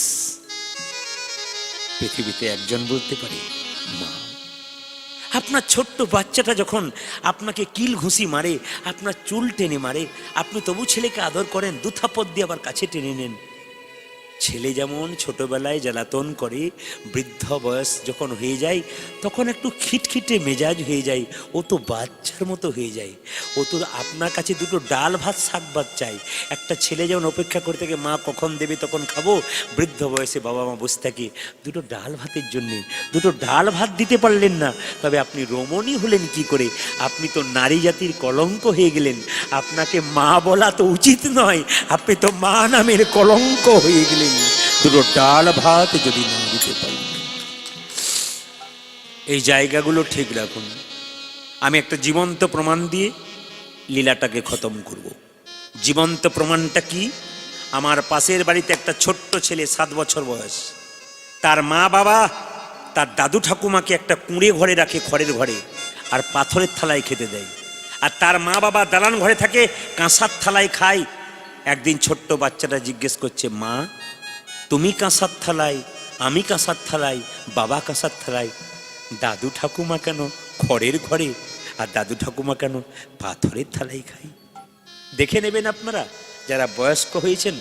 পৃথিবীতে একজন বলতে পারে মা। আপনার ছোট্ট বাচ্চাটা যখন আপনাকে কিল ঘুষি মারে, আপনার চুল টেনে মারে, আপনি তবু ছেলেকে আদর করেন, 2 থাপ্পড় দিয়ে আবার কাছে টেনে নেন। ছেলে যেমন ছোটবেলায় জ্বালাতন করে, বৃদ্ধ বয়স যখন হয়ে যায় তখন একটু খিটখিটে মেজাজ হয়ে যায়। ও তো বাচ্চার মতো হয়ে যায়। ও তো আপনার কাছে দুটো ডাল ভাত শাক ভাত চাই। একটা ছেলে যেমন অপেক্ষা করে থাকে মা কখন দেবে তখন খাবো, বৃদ্ধ বয়সে বাবা মা বসে থাকে দুটো ডাল ভাতের জন্যে। দুটো ডাল ভাত দিতে পারলেন না, তবে আপনি রমণী হলেন কি করে? আপনি তো নারী জাতির কলঙ্ক হয়ে গেলেন। আপনাকে মা বলা তো উচিত নয়, আপনি তো মা নামের কলঙ্ক হয়ে গেলেন। দুটো ডাল ভাত যদি না দিতে পারেন। এই জায়গাগুলো ঠিক রাখুন। আমি একটা জীবন্ত প্রমাণ দিয়ে লীলাটাকে খতম করব। জীবন্ত প্রমাণটা কি? আমার পাশের বাড়িতে একটা ছোট্ট ছেলে, 7 বছর বয়স। তার মা বাবা তার দাদু ঠাকুমাকে একটা কুঁড়ে ঘরে রাখে, খড়ের ঘরে, আর পাথরের থালায় খেতে দেয়। আর তার মা বাবা দালান ঘরে থাকে, কাঁসার থালায় খায়। একদিন ছোট্ট বাচ্চাটা জিজ্ঞেস করছে, মা তুমি কাঁসার থালায়, আমি কাঁসার থালায়, বাবা কাঁসার থালায়, দাদু ঠাকুমা কেন খড়ের ঘরে আর দাদু ঠাকুমা কেন পাথরের থালায় খাই? দেখে নেবেন আপনারা যারা বয়স্ক হয়েছেন,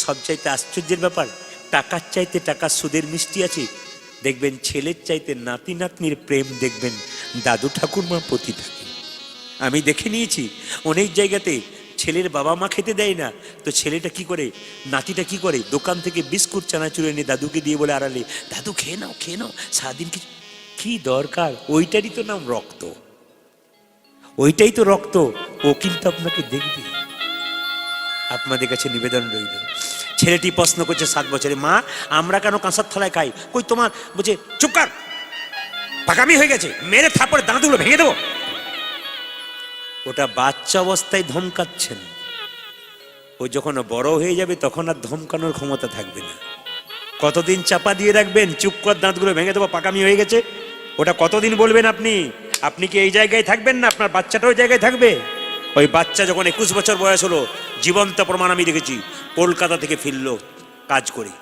সবচাইতে আশ্চর্যের ব্যাপার, টাকার চাইতে টাকার সুদের মিষ্টি আছে। দেখবেন ছেলের চাইতে নাতি নাতনির প্রেম দেখবেন দাদু ঠাকুরমার প্রতি থাকে। আমি দেখে নিয়েছি অনেক জায়গাতে ছেলের বাবা মা খেতে দেয় না, তো ছেলেটা কি করে, নাতিটা কি করে, দোকান থেকে বিস্কুট চানাচুর এনে দাদুকে দিয়ে বলে আড়ালে, দাদু খেয়ে নাও খেয়ে নাও, সারাদিন কি দরকার? ওইটারই তো নাম রক্ত, ওইটাই তো রক্ত। ও কিন্তু আপনাকে দেখবে। আপনাদের কাছে নিবেদন রইল। ছেলেটি প্রশ্ন করছে 7 বছরে, মা আমরা কেন কাঁসার থালায় খাই? কই তোমার, বলছে চুপ কর, পাকামি হয়ে গেছে, মেরে থাপড়ে দাঁতগুলো ভেঙে দেবো। ওটা বাচ্চা অবস্থায় ধমকাচ্ছেন, ও যখন বড় হয়ে যাবে তখন আর ধমকানোর ক্ষমতা থাকবে না। কতদিন চাপা দিয়ে রাখবেন, চুপ কর দাঁতগুলো ভেঙে দেবো, পাকামি হয়ে গেছে? ওটা কতদিন বলবেন আপনি? আপনি কি এই জায়গায় থাকবেন না? আপনার বাচ্চাটা ওই জায়গায় থাকবে। ওই বাচ্চা যখন 21 বছর বয়স হলো, জীবন্ত প্রমাণ আমি দেখেছি, কলকাতা থেকে ফিরলো কাজ করে,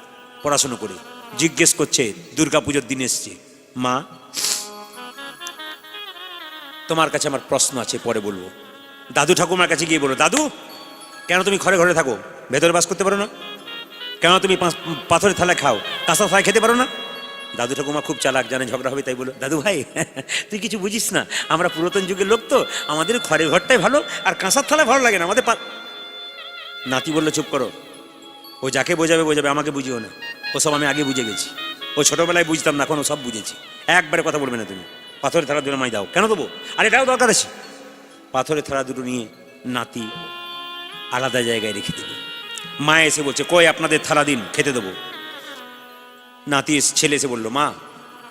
পড়াশুনো করে, জিজ্ঞেস করছে দুর্গাপুজোর দিন এসছে, মা তোমার কাছে আমার প্রশ্ন আছে, পরে বলবো। দাদু ঠাকুমার কাছে গিয়ে বলো, দাদু কেন তুমি ঘরে ঘরে থাকো, ভেতরে বাস করতে পারো না? কেন তুমি পাথরের থালায় খাও, কাঁসার থালায় খেতে পারো না? দাদু ঠাকুমা খুব চালাক, জানে ঝগড়া হবে তাই বলো, দাদু ভাই তুই কিছু বুঝিস না, আমরা পুরাতন যুগের লোক তো, আমাদের খড়ের ঘরটাই ভালো, আর কাঁসার থালায় ভালো লাগে না আমাদের। নাতি বললো চুপ করো, ও যাকে বোঝাবে বোঝাবে, আমাকে বুঝিও না, ওসব আমি আগে বুঝে গেছি। ও ছোটবেলায় বুঝতাম না, এখন ও সব বুঝেছি। একবারে কথা বলবে না তুমি, পাথরের থালা দুটো মাই দাও। কেন দেবো? আর এটাও দরকার আছে। পাথরের থালা দুটো নিয়ে নাতি আলাদা জায়গায় রেখে দেবে। মা এসে বলছে কই আপনাদের থালা দিন, খেতে দেবো। নাতি ছেলে এসে বললো মা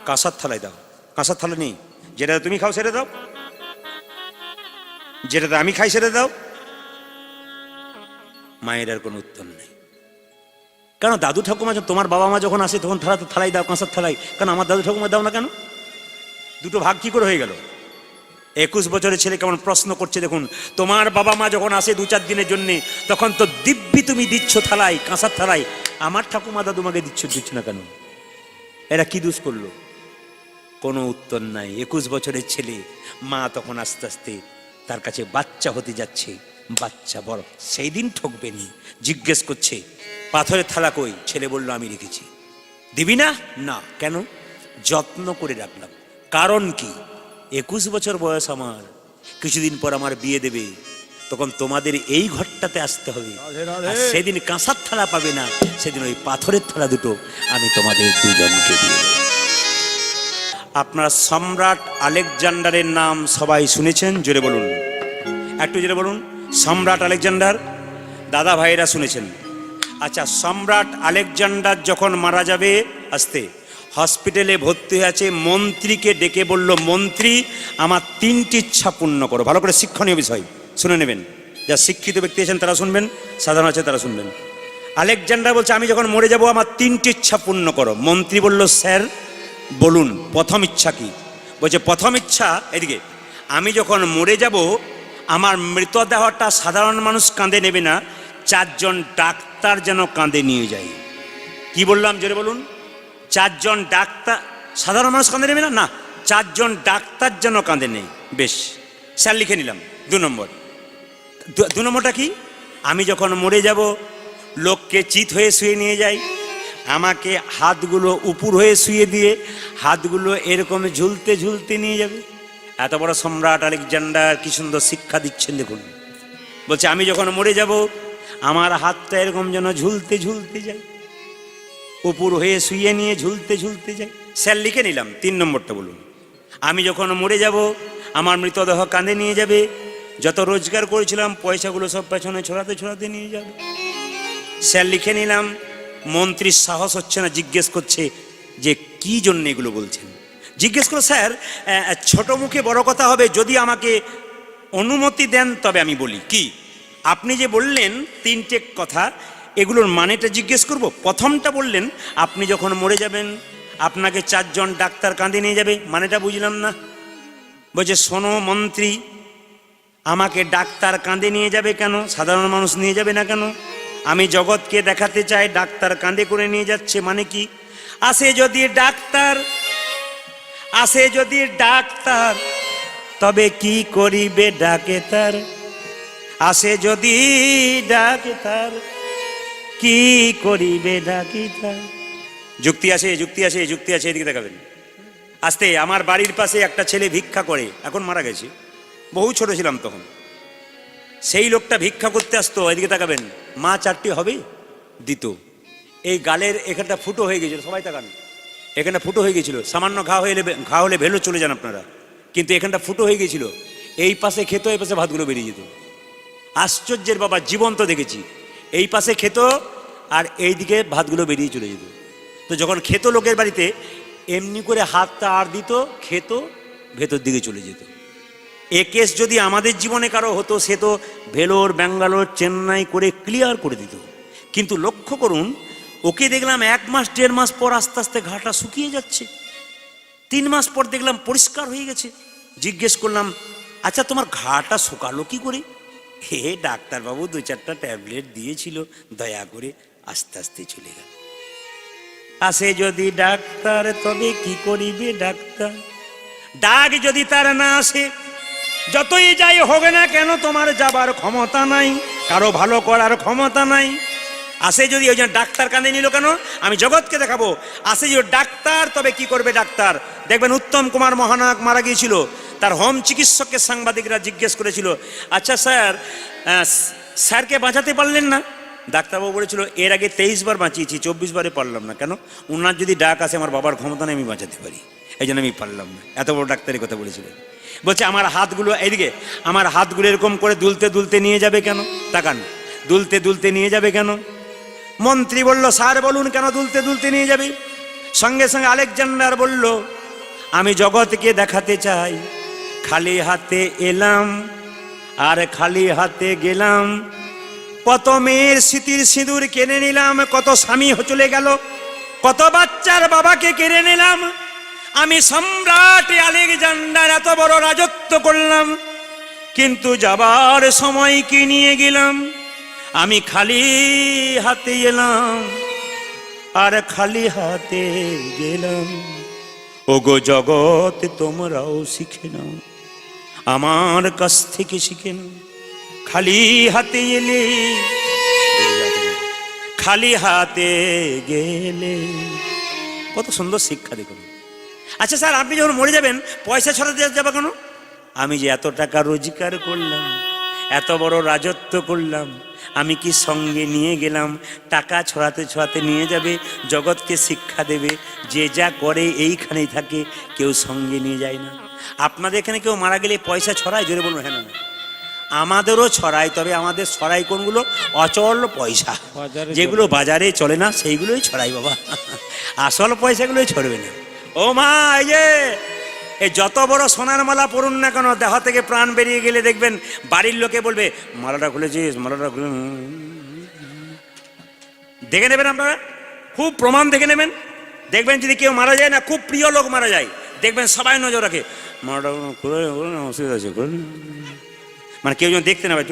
কাঁসার থালায় দাও। কাঁসার থালা নেই, যেটা তুমি খাও সেটা দাও, যেটাতে আমি খাই সেটা দাও। মায়ের আর কোনো উত্তর নেই। কেন দাদু ঠাকুমা, তোমার বাবা মা যখন আসে তখন থালা তো থালাই দাও, কাঁসার থালাই, কেন আমার দাদু ঠাকুমা দাও না কেন? দুটো ভাগ কি করে হয়ে গেল? 21 বছরের ছেলে কেমন প্রশ্ন করছে দেখুন। তোমার বাবা মা যখন আসে 2-4 দিনের জন্য, তখন তো দিব্যি তুমি দিচ্ছ থালাই, কাঁসার থালাই, আমার ঠাকুমা দাদুমাকে দিচ্ছ না কেন? এরা কি দোষ করলো? কোনো উত্তর নাই। 21 বছরের ছেলে, মা তখন আস্তে আস্তে তার কাছে বাচ্চা হতে যাচ্ছে। বাচ্চা বড়, সেই দিন ঠকবেনি, জিজ্ঞেস করছে পাথরের থালা কই? ছেলে বলল আমি রেখেছি। দিবি না? না। কেন? যত্ন করে রাখলাম। কারণ কি? 21 বছর বয়স আমার, কিছুদিন পর আমার বিয়ে দেবে, তখন তোমাদের এই ঘরটাতে আসতে হবে, আর সেদিন কাঁসার থালা পাবে না, সেদিন ওই পাথরের থালা দুটো আমি তোমাদের দুজনকে দিয়ে দেব। আপনারা সম্রাট আলেকজান্ডারের নাম সবাই শুনেছেন? জোরে বলুন, একটু জোরে বলুন। সম্রাট আলেকজান্ডার, দাদা ভাইয়েরা শুনেছেন? আচ্ছা, সম্রাট আলেকজান্ডার যখন মারা যাবে, আসতে হসপিটালে ভর্তি হয়ে আছে, মন্ত্রীকে ডেকে বলল মন্ত্রী আমার 3টি ইচ্ছা পূর্ণ করো। ভালো করে শিক্ষণীয় বিষয় শুনে নেবেন, যা শিক্ষিত ব্যক্তি আছেন তারা শুনবেন, সাধারণ আছে তারা শুনবেন। আলেকজান্ডার বলছে আমি যখন মরে যাব আমার 3টি ইচ্ছা পূর্ণ করো। মন্ত্রী বলল স্যার বলুন প্রথম ইচ্ছা কি? বলছে প্রথম ইচ্ছা, এদিকে, আমি যখন মরে যাব আমার মৃতদেহটা সাধারণ মানুষ কাঁধে নেবে না, 4 জন ডাক্তার যেন কাঁধে নিয়ে যায়। কি বললাম জোরে বলুন? 4 জন ডাক্তার, সাধারণ মানুষ কাঁধে নেবে না, না 4 জন ডাক্তার যেন কাঁধে নেই। বেশ স্যার লিখে নিলাম। 2 নম্বর, 2 নম্বরটা কি? আমি যখন মরে যাব লোককে চিত হয়ে শুয়ে নিয়ে যাই, আমাকে হাতগুলো উপর হয়ে শুয়ে দিয়ে হাতগুলো এরকম ঝুলতে ঝুলতে নিয়ে যাবে। এত বড় সম্রাট আলেকজান্ডার কি সুন্দর শিক্ষা দিচ্ছেন দেখুন। বলছে আমি যখন মরে যাব আমার হাতটা এরকম যেন ঝুলতে ঝুলতে যায়, উপর হয়ে শুয়ে নিয়ে ঝুলতে ঝুলতে যায়। স্যার লিখে নিলাম। 3 নম্বরটা বলুন। আমি যখন মরে যাব আমার মৃতদেহ কাঁধে নিয়ে যাবে, যত রোজগার করেছিলাম পয়সাগুলো সব পেছনে ছড়াতে ছড়াতে নিয়ে যাবে। স্যার লিখে নিলাম। মন্ত্রীর সাহস হচ্ছে না, জিজ্ঞেস করছে যে কি জন্য এগুলো বলছেন। জিজ্ঞেস করো স্যার ছোট মুখে বড় কথা হবে, যদি আমাকে অনুমতি দেন তবে আমি বলি। কি আপনি যে বললেন 3টে কথা, এগুলোর মানেটা জিজ্ঞেস করব। প্রথমটা বললেন আপনি যখন মরে যাবেন আপনাকে 4 জন ডাক্তার কাঁধে নিয়ে যাবে, মানেটা বুঝলাম না। বলছে শোনো মন্ত্রী, আমাকে ডাক্তার কাঁধে নিয়ে যাবে কেন? সাধারণ মানুষ নিয়ে যাবে না কেন? আমি জগৎকে দেখাতে চাই ডাক্তার কাঁধে করে নিয়ে যাচ্ছে, মানে কি? আসে যদি ডাক্তার তবে কি করিবে ডাক্তার? আসে যদি ডাক্তার কি করিবে ডাক্তার? যুক্তি আছে, যুক্তি আছে, যুক্তি আছে, এদিকে দেখাবেন। আস্তে, আমার বাড়ির পাশে একটা ছেলে ভিক্ষা করে, এখন মারা গেছে, বহু ছোট ছিলাম তখন। সেই লোকটা ভিক্ষা করতে আসতো, এদিকে তাকাবেন, মা 4টি হবে দিত। এই গালের এখানটা ফুটো হয়ে গেছিল, সবাই তাকান, এখানটা ফুটো হয়ে গেছিল, সামান্য ঘা হলে ভেলো চলে যান আপনারা, কিন্তু এখানটা ফুটো হয়ে গেছিল। এই পাশে খেত, এই পাশে ভাতগুলো বেরিয়ে যেত। আশ্চর্যের বাবা, জীবন্ত দেখেছি। এই পাশে খেত আর এইদিকে ভাতগুলো বেরিয়ে চলে যেত। তো যখন খেত লোকের বাড়িতে এমনি করে হাতটা আর দিত, খেত, ভেতর দিকে চলে যেত। এ কেস যদি আমাদের জীবনে কারো হতো, সে তো ভেলোর, ব্যাঙ্গালোর, চেন্নাই করে ক্লিয়ার করে দিত। কিন্তু লক্ষ্য করুন, ওকে দেখলাম 1 মাস 1.5 মাস পর আস্তে আস্তে ঘাটা শুকিয়ে যাচ্ছে। 3 মাস পর দেখলাম পরিষ্কার হয়ে গেছে। জিজ্ঞেস করলাম আচ্ছা তোমার ঘাটা শুকালো কি করে? হে ডাক্তারবাবু 2-4টা ট্যাবলেট দিয়েছিল, দয়া করে, আস্তে আস্তে চলে গেল। আসে যদি ডাক্তার তবে কি করিবে ডাক্তার? ডাক যদি তার না আসে, যতই যাই হোক না কেন তোমার যাবার ক্ষমতা নাই, কারো ভালো করার ক্ষমতা নাই। আসে যদি ওই জন্য ডাক্তার কাঁদে নিল কেন, আমি জগৎকে দেখাবো। আসে যদি ডাক্তার, তবে কি করবে ডাক্তার? দেখবেন উত্তম কুমার মহানায়ক মারা গিয়েছিল, তার হোম চিকিৎসককে সাংবাদিকরা জিজ্ঞেস করেছিল, আচ্ছা স্যার, স্যারকে বাঁচাতে পারলেন না? ডাক্তারবাবু বলেছিল, এর আগে 23 বার বাঁচিয়েছি, 24 বারে পারলাম না। কেন? উনার যদি ডাক আসে, আমার বাবার ক্ষমতা নেই, আমি বাঁচাতে পারি, এই জন্য আমি পারলাম না। এত বড় ডাক্তারের কথা বলেছিলেন। বলছে আমার হাতগুলো এইদিকে, আমার হাতগুলো এরকম করে দুলতে দুলতে নিয়ে যাবে কেন? তাকান, দুলতে দুলতে নিয়ে যাবে কেন? মন্ত্রী বলল, স্যার বলুন কেন দুলতে দুলতে নিয়ে যাবে? সঙ্গে সঙ্গে আলেকজান্ডার বলল, আমি জগৎকে দেখাতে চাই, খালি হাতে এলাম আর খালি হাতে গেলাম, কত মেয়ের স্মৃতির সিঁদুর কেড়ে নিলাম, কত স্বামী চলে গেল, কত বাচ্চার বাবাকে কেড়ে নিলাম, আমি সম্রাট আলেকজান্ডার এত বড় রাজত্ব করলাম, কিন্তু যাবার সময় কি নিয়ে গেলাম? আমি খালি হাতে এলাম আর খালি হাতে গেলাম। ওগো জগৎ তোমরাও শিখে নাও, আমার কাছ থেকে শিখে নাও, খালি হাতে এলে খালি হাতে গেলে। কত সুন্দর শিক্ষা দেখুন। আচ্ছা স্যার, আপনি যখন মরে যাবেন পয়সা ছড়াতে যাবে কেন? আমি যে এত টাকা রোজগার করলাম, এত বড় রাজত্ব করলাম, আমি কি সঙ্গে নিয়ে গেলাম? টাকা ছড়াতে ছড়াতে নিয়ে যাবে, জগৎকে শিক্ষা দেবে, যে যা করে এইখানেই থাকে, কেউ সঙ্গে নিয়ে যায় না। আপনাদের এখানে কেউ মারা গেলে পয়সা ছড়ায়? জোরে বলুন হ্যাঁ না? আমাদেরও ছড়ায়, তবে আমাদের ছড়াই কোনগুলো? অচল পয়সা, যেগুলো বাজারে চলে না, সেইগুলোই ছড়াই বাবা। আসল পয়সাগুলোই ছড়বে না। ও মা, এই যে এই যত বড় সোনার মালা পড়ুন না কেন, দেহ থেকে প্রাণ বেরিয়ে গেলে দেখবেন বাড়ির লোকে বলবে, মালাটা খুলেছিস, মালাটা খুলে, দেখে নেবেন আপনারা, খুব প্রমাণ দেখে নেবেন। দেখবেন যদি কেউ মারা যায় না, খুব প্রিয় লোক মারা যায়, দেখবেন সবাই নজর রাখে, মালাটা খুলে, অসুবিধা আছে, মানে কেউ যেন দেখতে না পায়,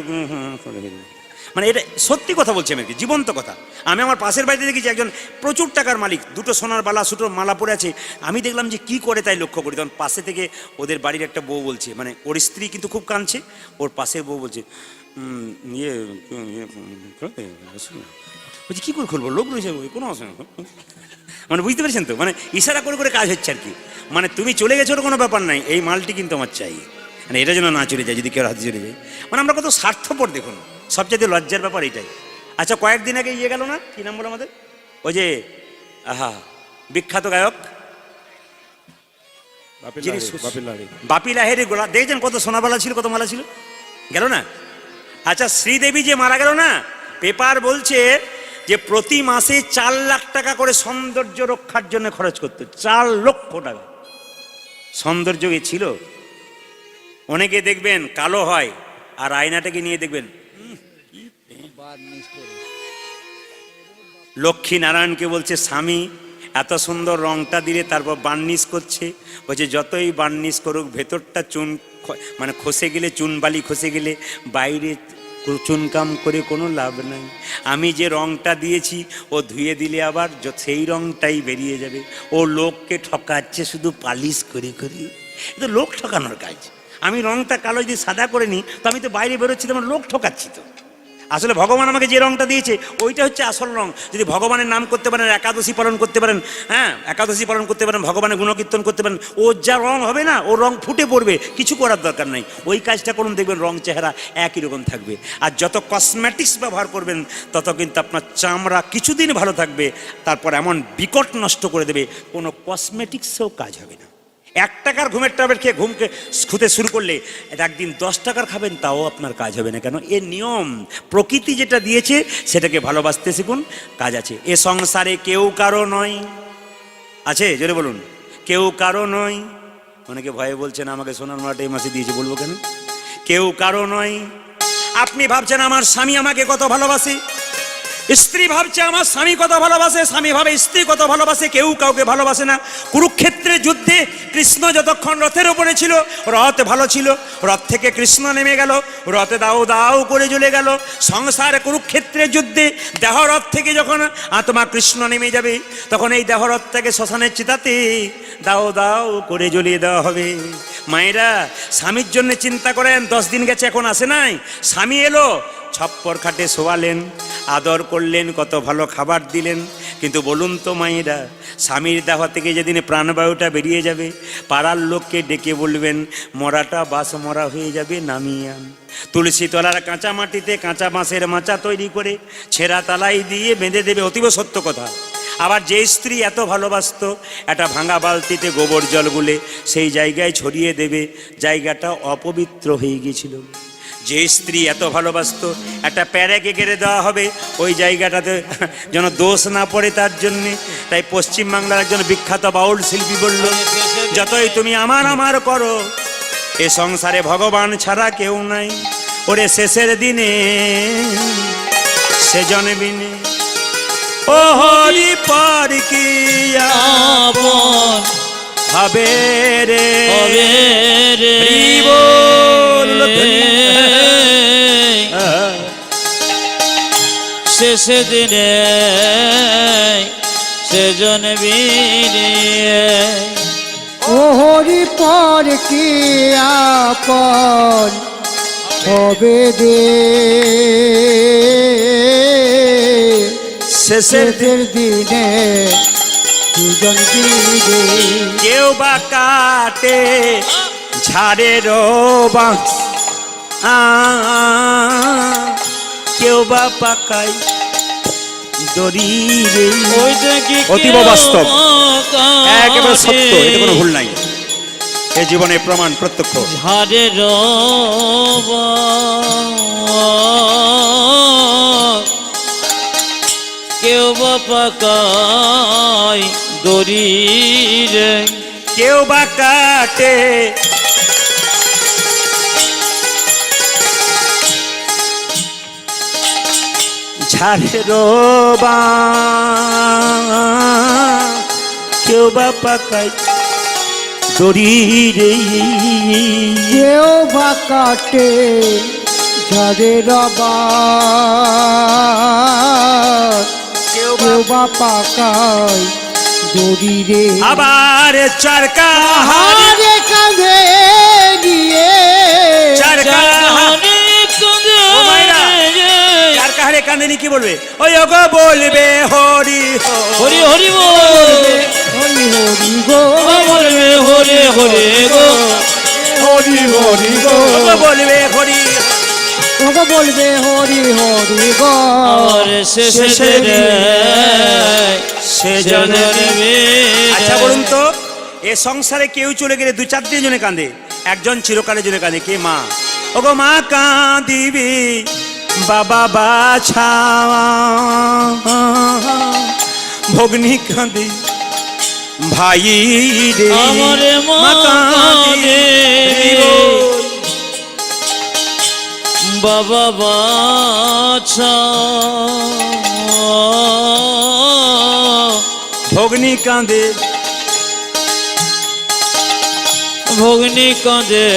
মানে এটা সত্যি কথা বলছি আমি, জীবন্ত কথা। আমি আমার পাশের বাড়িতে দেখেছি একজন প্রচুর টাকার মালিক, দুটো সোনার বালা, সুটোর মালা পরে আছে। আমি দেখলাম যে কি করে, তাই লক্ষ্য করি, তখন পাশে থেকে ওদের বাড়ির একটা বউ বলছে, মানে ওর স্ত্রী কিন্তু খুব কাঁদছে, ওর পাশের বউ বলছে, বলছি কী করে খুলবো, লোক রয়েছে, কোনো অসুবিধা, মানে বুঝতে পেরেছেন তো, মানে ইশারা করে করে কাজ হচ্ছে আর কি। মানে তুমি চলে গেছো ওর কোনো ব্যাপার নাই, এই মালটি কিন্তু আমার চাই, মানে এটা যেন না চলে যায়, যদি কেউ হাতে চলে যায়। মানে আমরা কত স্বার্থপর দেখুন, সবচেয়ে লজ্জার ব্যাপার এটাই। আচ্ছা, কয়েকদিন আগে গেল না, কি নাম বলো আমাদের, ওই যে বিখ্যাত গায়ক বাপি লাহিড়ীর গোলা দেখেছেন, কত সোনাবালা ছিল, কত মালা ছিল, গেল না? আচ্ছা, শ্রীদেবী যে মারা গেল না, পেপার বলছে যে প্রতি মাসে 4 লাখ টাকা করে সৌন্দর্য রক্ষার জন্য খরচ করতো, 4 লক্ষ টাকা। সৌন্দর্য ছিল। অনেকে দেখবেন কালো হয়, আর আয়নাটাকে নিয়ে দেখবেন, লক্ষ্মী নারায়ণকে বলছে, স্বামী এত সুন্দর রংটা দিলে, তারপর বার্নিশ করছে, বলছে যতই বার্নিশ করুক, ভেতরটা চুন, মানে খসে গেলে, চুন বালি খসে গেলে বাইরে চুনকাম করে কোনো লাভ নাই। আমি যে রংটা দিয়েছি, ও ধুয়ে দিলে আবার সেই রংটাই বেরিয়ে যাবে। ও লোককে ঠকাচ্ছে শুধু পালিশ করে করে, এটা লোক ঠকানোর কাজ। আমি রংটা কালো যদি সাদা করে নিই, তো আমি তো বাইরে বেরোচ্ছি, আমার লোক ঠকাচ্ছি তো। আসলে ভগবান আমাকে যে রংটা দিয়েছে, ওইটা হচ্ছে আসল রং। যদি ভগবানের নাম করতে পারেন, একাদশী পালন করতে পারেন, হ্যাঁ একাদশী পালন করতে পারেন, ভগবানের গুণকীর্তন করতে পারেন, ওর যা রং হবে না, ও রং ফুটে পড়বে, কিছু করার দরকার নাই। ওই কাজটা করুন, দেখবেন রং চেহারা একই রকম থাকবে। আর যত কসমেটিক্স ব্যবহার করবেন, তত কিন্তু আপনার চামড়া কিছুদিন ভালো থাকবে, তারপর এমন বিকট নষ্ট করে দেবে, কোনো কসমেটিক্সেও কাজ হবে না। 1 টাকার ঘুমের ট্যাবলেট খেয়ে ঘুমকে খুঁতে শুরু করলে, একদিন 10 টাকার খাবেন, তাও আপনার কাজ হবে না। কেন? এ নিয়ম, প্রকৃতি যেটা দিয়েছে সেটাকে ভালোবাসতে শিখুন, কাজ আছে। এ সংসারে কেউ কারো নয়, আছে জোরে বলুন, কেউ কারো নয়। অনেকে ভয়ে বলছেন, আমাকে সোনার মালাটা এই মাসে দিয়েছে, বলবো কেন? কেউ কারো নয়। আপনি ভাবছেন আমার স্বামী আমাকে কত ভালোবাসে, স্ত্রী ভাবছে আমার স্বামী কত ভালোবাসে, স্বামী ভাবে স্ত্রী কত ভালোবাসে, কেউ কাউকে ভালোবাসে না। কুরুক্ষেত্রের যুদ্ধে কৃষ্ণ যতক্ষণ রথের উপরে ছিল, রথ ভালো ছিল, রথ থেকে কৃষ্ণ নেমে গেল, রথে দাও দাও করে জ্বলে গেল। সংসারে কুরুক্ষেত্রের যুদ্ধে দেহরথ থেকে যখন আত্মা কৃষ্ণ নেমে যাবে, তখন এই দেহরথটাকে শ্মশানের চিতাতে দাও দাও করে জ্বলিয়ে দেওয়া হবে। মায়েরা স্বামীর জন্য চিন্তা করেন, 10 দিন গেছে, এখন আসে নাই। স্বামী এলো, ছপ্পর খাটে শোয়ালেন, আদর করলেন, কত ভালো খাবার দিলেন। কিন্তু বলুন তো মায়েরা, স্বামীর দেহ থেকে যেদিন প্রাণবায়ুটা বেরিয়ে যাবে, পাড়ার লোককে ডেকে বলবেন মরাটা বাস মরা হয়ে যাবে, নামিয়ে আন। তুলসী তলার কাঁচা মাটিতে কাঁচা বাঁশের মাচা তৈরি করে ছেঁড়া তালাই দিয়ে বেঁধে দেবে, অতীব সত্য কথা। আবার যে স্ত্রী এত ভালোবাসত, একটা ভাঙা বালতিতে গোবর জল গুলে সেই জায়গায় ছড়িয়ে দেবে, জায়গাটা অপবিত্র হয়ে গিয়েছিল। যে স্ত্রী এত ভালোবাসত, একটা প্যারেকে গেড়ে দেওয়া হবে ওই জায়গাটাতে যেন দোষ না পড়ে তার জন্যে। তাই পশ্চিমবাংলার একজন বিখ্যাত বাউল শিল্পী বলল, যতই তুমি আমার আমার করো, এ সংসারে ভগবান ছাড়া কেউ নাই। ওরে শেষের দিনে সে জনবিনে ও হরি পর কি আপন হবে রে, হরি বল। শেষে দিনে সেজন বিনে ও হরি পর কি আপন হবে দে, শেষের শেষের দিনে দুজন দিনে কেউ বা কাটে ঝাড়ের বাঁশ, কেউ বা পাকায় দড়ি রে। ওই দেখি অতীব বাস্তব, একেবারে সত্য, এতে কোনো ভুল নাই। এ জীবনে প্রমাণ প্রত্যক্ষ। ঝাড়ের কেউ বা পাকায় দড়ি রে, কেউ বা কাটে ঝাড়ের বাঁশ, কেউ বা পাকায় দড়ি রে। কেউ বা কাটে ঝড়ের বাঁশ, কেউ কেউ বা পাকায় দড়ি রে। আবার চরকা হারে কাঁধে নিয়ে চরকা ও মায়েরা, চরকা হারে কাঁদেনি কি বলবে? ওই গো বলবে হরি হরি হরি বল, হরি হরি গো বলবে হরে হরে গো, হরি হরি গো বলবে হরি, ওগো বলবে হরি হরি গো। আর শেষে সেজন বিনে। আচ্ছা বলুন তো, এ সংসারে কেউ চলে গেলে দু চার দিন জনে কাঁদে, একজন চিরকালের জন্য কাঁদে, কে? মা। ওগো মা কাঁদিবি বাবা বাছা, ভগ্নি কাঁদে ভাই রে, আমার মা কাঁদে বাবা বাছা, ভগ্নি কাঁদে ভগ্নি কাঁদে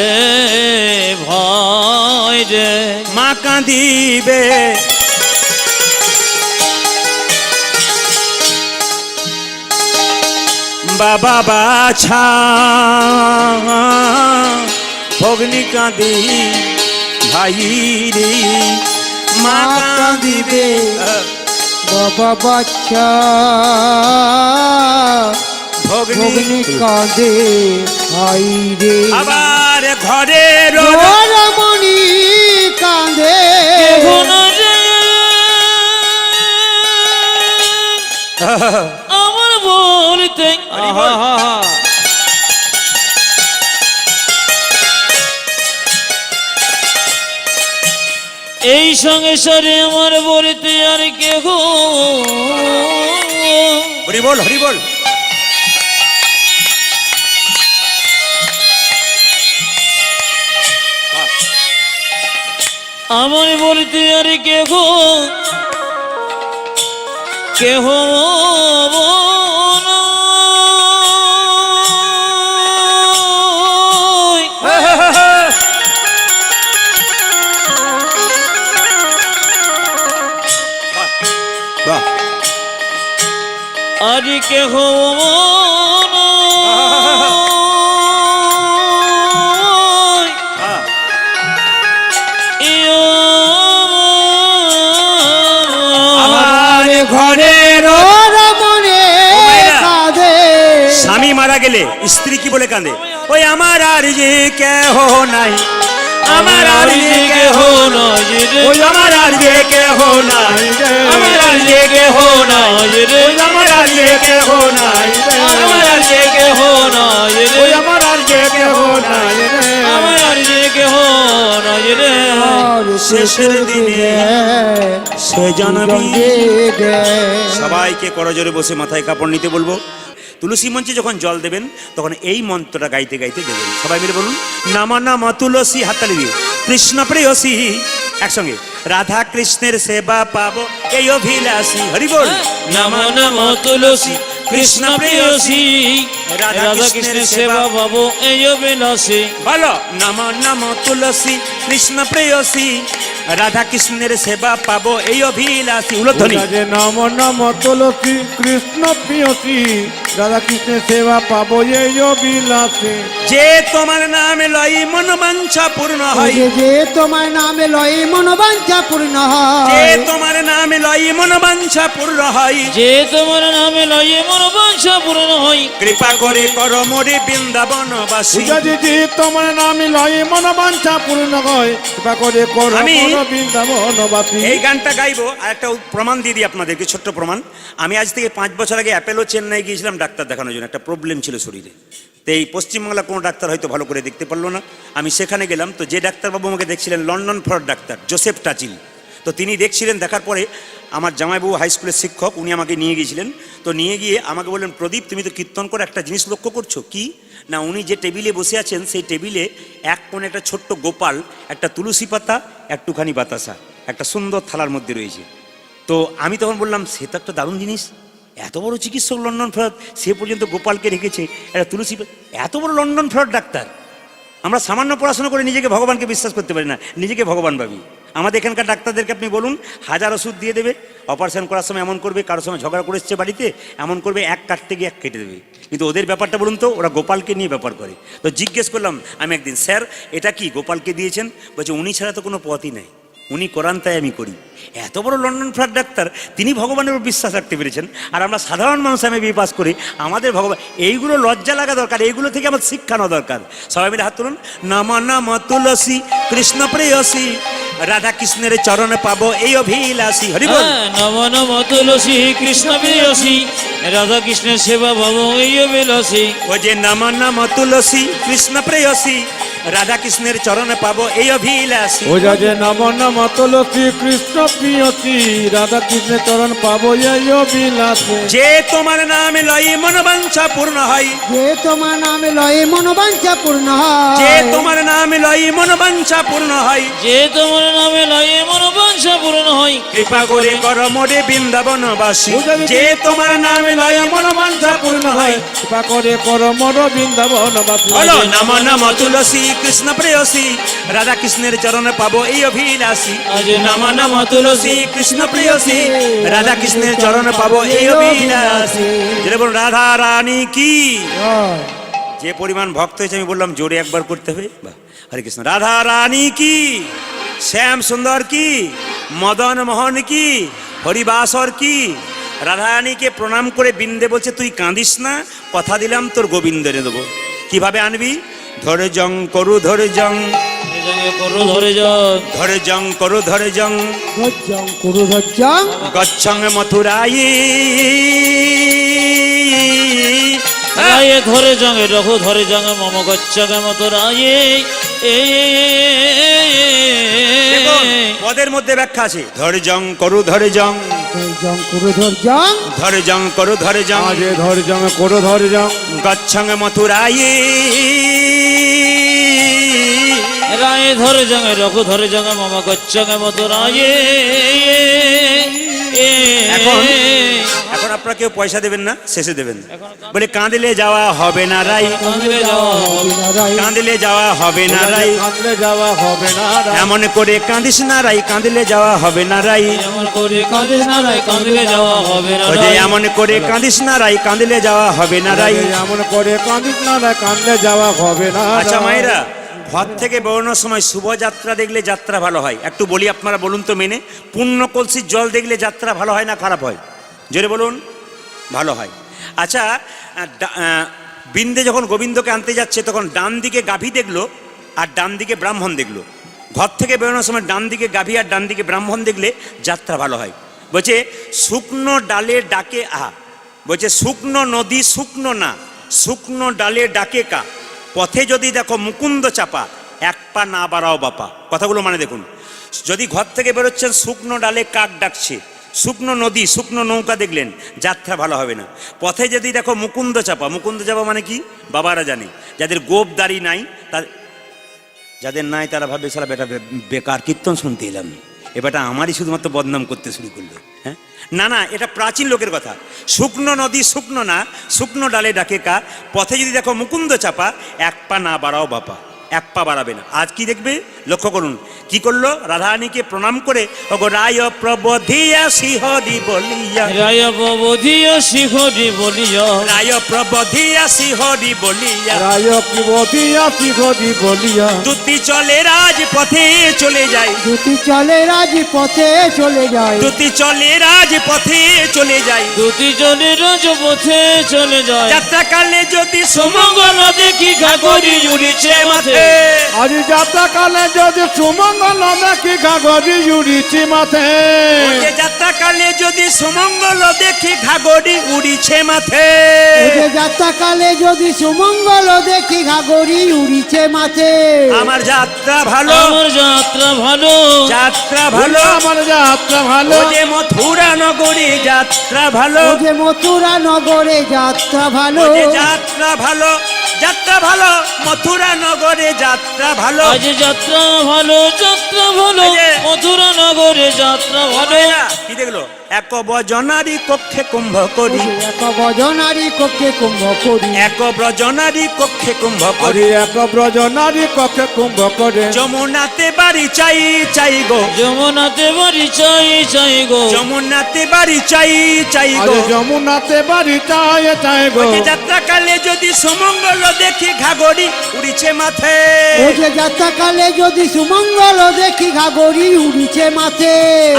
ভাই রে, মা কাঁদিবে বাবা বাছা, ভগ্নি কাঁদে ভাই রে, মা কাঁদিবে বাবা বাচ্চা ভগ্নি। ভগ্নি কাঁদে ভাই রে। আবার ঘরে রমণী কাঁদে আমার বলতে এই সংসারে আমার বলতে আর কে গো, হরি বল হরি বল। আমার বলতে আর কে গো, কেহ আর কেহ গেলে স্ত্রী কি বলে কাঁদে? ওই আমার আর যে কেহ নাই, আমার আর যে কেহ নাই রে, ওই আমার আর যে কেহ নাই, আমার আর যে কেহ নাই রে, আমার আর যে কেহ নাই, আমার আর যে কেহ নাই রে, ওই আমার আর যে কেহ নাই রে, আমার আর যে কেহ নাই রে। আর শেষের দিনে সে জানাবি। গে সবাইকে করজোরে বসে মাথায় কাপড় নিতে বলবো। তুলসী মঞ্চে যখন জল দেবেন তখন এই মন্ত্রটা গাইতে গাইতে দেবেন। সবাই মিলে বলুন, নামা নামা তুলসী, হাততালি দিয়ে, কৃষ্ণ প্রেয়সী, একসঙ্গে, রাধা কৃষ্ণের সেবা পাবো এই অভিলাষী, হরি বল। নমো নমো তুলসী কৃষ্ণ প্রেয়সী, রাধা কৃষ্ণের সেবা পাবো এই অভিলাষী। বলো, নামা নামা তুলসী কৃষ্ণ প্রেয়সী, রাধা কৃষ্ণের সেবা পাবো এই অভিলাষী। উলধ্বনি। যে নম নম তুলসী কৃষ্ণ প্রিয়সী, রাধা কৃষ্ণের সেবা পাবো এই অবিলাসে। যে তোমার নামে লই মন বাঞ্ছা পূর্ণ হয়, যে তোমার নামে লয় মনোবাঞ্ছা পূর্ণ যে হয়, তোমার নামে লই মন বাঞ্ছা পূর্ণ হয়, যে তোমার নামে লয়ে মন বাঞ্ছা পূর্ণ হয়, কৃপা করে কর মোরে বৃন্দাবনবাসী। যে তোমার নামে লয় মনোবাঞ্ছা পূর্ণ হয়, কৃপা করে করো আমি- মন বৃন্দাবনবাসী। এই গানটা গাইবো আর একটা প্রমাণ দিয়ে দিই আপনাদেরকে, ছোট্ট প্রমাণ। আমি আজ থেকে 5 বছর আগে অ্যাপেলো চেন্নাই গিয়েছিলাম ডাক্তার দেখানোর জন্য, একটা প্রবলেম ছিল শরীরে। তো এই পশ্চিমবাংলা কোনো ডাক্তার হয়তো ভালো করে দেখতে পারলো না, আমি সেখানে গেলাম। তো যে ডাক্তারবাবু আমাকে দেখছিলেন লন্ডন ফর ডাক্তার জোসেফ টাচিল, তো তিনি দেখছিলেন। দেখার পরে আমার জামাইবাবু হাই স্কুলের শিক্ষক, উনি আমাকে নিয়ে গিয়েছিলেন। তো নিয়ে গিয়ে আমাকে বললেন, প্রদীপ তুমি তো কীর্তন করে একটা জিনিস লক্ষ্য করছো কি না, উনি যে টেবিলে বসে আছেন সেই টেবিলে এক কোণে একটা ছোট্ট গোপাল, একটা তুলসী পাতা, একটুখানি বাতাসা, একটা সুন্দর থালার মধ্যে রয়েছে। তো আমি তখন বললাম, সে তো একটা দারুণ জিনিস, এত বড় চিকিৎসক লন্ডন ফেরত, সে পর্যন্ত গোপালকে রেখেছে, একটা তুলসী এত বড় লন্ডন ফেরত ডাক্তার। আমরা সামান্য পড়াশোনা করে নিজেকে ভগবানকে বিশ্বাস করতে পারি না, নিজেকে ভগবান ভাবি। আমাদের এখানকার ডাক্তারদেরকে আপনি বলুন, 1000 ওষুধ দিয়ে দেবে, অপারেশন করার সময় এমন করবে, কারোর সময় ঝগড়া করে এসছে বাড়িতে এমন করবে, এক কাটতে গিয়ে এক কেটে দেবে। কিন্তু ওদের ব্যাপারটা বলুন তো, ওরা গোপালকে নিয়ে ব্যাপার করে। তো জিজ্ঞেস করলাম আমি একদিন, স্যার এটা কি গোপালকে দিয়েছেন? বলছে উনি ছাড়া তো কোনো পথই নেই, উনি করান তাই আমি করি। এত বড় লন্ডন ফ্ল্যাট ডাক্তার, তিনি ভগবানের উপর বিশ্বাস রাখতে পেরেছেন। আর আমরা সাধারণ মানুষ আমি বিয়ে পাস করি, আমাদের ভগবান, এইগুলো লজ্জা লাগা দরকার, এইগুলো থেকে আমার শিক্ষা নেওয়া দরকার। সবাই মিলে হাত তুলুন, নামা নামা তুলসী কৃষ্ণ প্রেয়সী, রাধা কৃষ্ণের চরণে পাবো এই অভিলাষী, হরি বল। নমো নমো তুলসী কৃষ্ণ প্রেয়সী, রাধা কৃষ্ণের সেবা পাবো এই অভিলাষী। ও যে নামা নামা তুলসী কৃষ্ণ প্রেয়সী, রাধা কৃষ্ণের চরণে পাবো এই অভিলাষী। ও যে নম নম তুলসী কৃষ্ণ প্রিয়সী, রাধা কৃষ্ণের চরণ পাবো এই অবিলাসে। যে তোমার নামে লই মনোবাঞ্ছা পূর্ণ হয়, যে তোমার নামে লয় মনোবাঞ্ছা পূর্ণ যে হয়, তোমার নামে লই মনোবাঞ্ছা পূর্ণ হয়, যে তোমার নামে লয়ে মন বাঞ্ছা পূর্ণ হয়, কৃপা করে কর মোরে বৃন্দাবনবাসী। যে তোমার নামে লয় মনোবাঞ্ছা পূর্ণ হয়, কৃপা করে করো মন বৃন্দাবনবাসী। বলো, নম নম তুলসী কৃষ্ণ প্রেয়সী, রাধা কৃষ্ণের চরণে পাবো এই অভিলাষী। নম নম তুলসী কৃষ্ণ প্রেয়সী, রাধা কৃষ্ণের চরণে পাবো এই অভিলাষী। যেটা বলুন, রাধা রানী কি। হয়। যে পরিমাণ ভক্ত হয়েছে আমি বললাম জোরে একবার করতে হবে। বাহ, হরে কৃষ্ণ। রাধা রানী কি, শ্যাম সুন্দর কি, মদন মোহন কি, হরিবাসর কি। রাধা রানীকে প্রণাম করে বিন্দে বলছে, তুই কাঁদিস না, কথা দিলাম তোর গোবিন্দ এনে দেবো। কিভাবে আনবি? ধরে জং করু ধরে জং, করো ধরে যাও, ধরে জং করু ধরে জং, ধৈর্যং কুরু ধৈর্যং, গচ্ছং মথুরাই। রায়ে ধরে জঙ্গে রঘু ধরে জঙ্গে মম গচ্ছগে মতো রায়ে। দেখুন, পদের মধ্যে ব্যাখ্যা আছে, ধরে জং করু ধরে জং, ধৈর্যং কুরু ধৈর্যং, ধরে জং করু ধরে জং, আজে ধৈর্যং কুরু ধৈর্যং, গচ্ছং মথুরাই। রায়ে ধরে জঙ্গে রঘু ধরে জঙ্গে মম গচ্ছগে মতো রায়ে। এখন এখন আপনারা কেউ পয়সা দেবেন না, শেষে দেবেন। বলে কাঁদলে যাওয়া হবে না রাই, কাঁদলে যাওয়া হবে, রাই কাঁদলে যাওয়া হবে না রাই, কাঁদলে যাওয়া হবে না রাই, এমন করে কাঁদিস না রাই, কাঁদলে যাওয়া হবে না রাই। এমন করে কাঁদিস না রাই, কাঁদলে যাওয়া হবে না ও যে রাই। এমন করে কাঁদিস না রাই, কাঁদলে যাওয়া হবে না রাই। এমন করে কাঁদিস না রাই, কাঁদলে যাওয়া হবে না রাই। আচ্ছা মায়েরা, ঘর থেকে বেরোনোর সময় শুভযাত্রা দেখলে যাত্রা ভালো হয়, একটু বলি আপনারা বলুন তো মেনে। পূর্ণ কলসির জল দেখলে যাত্রা ভালো হয় না খারাপ হয়? জোরে বলুন, ভালো হয়। আচ্ছা, বিন্দে যখন গোবিন্দকে আনতে যাচ্ছে তখন ডান দিকে গাভী দেখলো আর ডান দিকে ব্রাহ্মণ দেখলো। ঘর থেকে বেরোনোর সময় ডান দিকে গাভী আর ডান দিকে ব্রাহ্মণ দেখলে যাত্রা ভালো হয়। বলছে শুকনো ডালে ডাকে আহা, বলছে শুকনো নদী শুকনো না, শুকনো ডালে ডাকে কা, পথে যদি দেখো মুকুন্দ চাপা, এক পা না বাড়াও বাপা। কথাগুলো মানে দেখুন, যদি ঘর থেকে বেরোচ্ছেন শুকনো ডালে কাক ডাকছে, শুকনো নদী শুকনো নৌকা দেখলেন, যাত্রা ভালো হবে না। পথে যদি দেখো মুকুন্দ চাপা, মুকুন্দ চাপা মানে কি বাবারা জানে, যাদের গোপ দাড়ি নাই, যাদের নাই তারা ভাবে সারা বেটা বেকার কীর্তন শুনতে এলাম, এ বেটা আমারই শুধুমাত্র বদনাম করতে শুরু করলো। হ্যাঁ, না না, এটা প্রাচীন লোকের কথা। শুকনো নদী শুকনো না, শুকনো ডালে ডাকে কা, পথে যদি দেখো মুকুন্দ চাপা, এক পা না বাড়াও বাপা, এক পা বাড়াবে না। আজ কি দেখবে, লক্ষ্য করুন কি করলো, রাধারানীকে প্রণাম করে ওগো রায় প্রবোধিয়া শ্রীহরি বলিয়া, রায় প্রবোধিয়া শ্রীহরি বলিয়া, রায় প্রবোধিয়া শ্রীহরি বলিয়া, রায় কি বধিয়া শিখরি বলিয়া, দুটি চলে রাজপথে চলে যায়, দুটি চলে রাজপথে চলে যায়, দুটি চলে রাজপথে চলে যায়, দুটি জনে রাজপথে চলে যায়, যাত্রাকালে যদি সুমঙ্গল দেখি ঘাগরি উড়িছে মাথে, আজ যাত্রা কালে যদি সুমঙ্গল দেখি ঘাগরি উড়িছে মাথে, ওই যাত্রাকালে যদি সুমঙ্গল দেখি ঘাগরি উড়িছে মাথে, ওরে যাত্রাকালে যদি সুমঙ্গল দেখি ঘাগরি উড়িছে মাথে, আমার যাত্রা ভালো, আমার যাত্রা ভালো, যাত্রা ভালো ভালো, আমার যাত্রা ভালো, ও যে মথুরা নগরী যাত্রা ভালো, ও যে মথুরা নগরে যাত্রা ভালো, ও যে যাত্রা ভালো, যাত্রা ভালো, মথুরা নগরে যাত্রা ভালো। আজ যাত্রা ভালো, যাত্রা ভালো, এই যে- মথুরা নগরে যাত্রা ভালো, কি দেখলো, এক বজনারী কক্ষে কুম্ভ করি, এক ভজনারী কক্ষে কুম্ভ করি, এক ব্রজনারী কক্ষে কুম্ভ আরে করি, এক ব্রজ নারী কক্ষে কুম্ভ করে, যমুনাতে বাড়ি চাই চাই গো, যমুনাতে বাড়ি চাই চাই গো, যমুনাতে বাড়ি চাই চাই গো, আরে যমুনাতে বাড়ি চায় চায় গো, ওই যে যাত্রাকালে যদি সুমঙ্গল দেখি ঘাগরি উড়িছে মাথে, ও যে যাত্রাকালে যদি সুমঙ্গল দেখি ঘাগরি উড়িছে মাথে,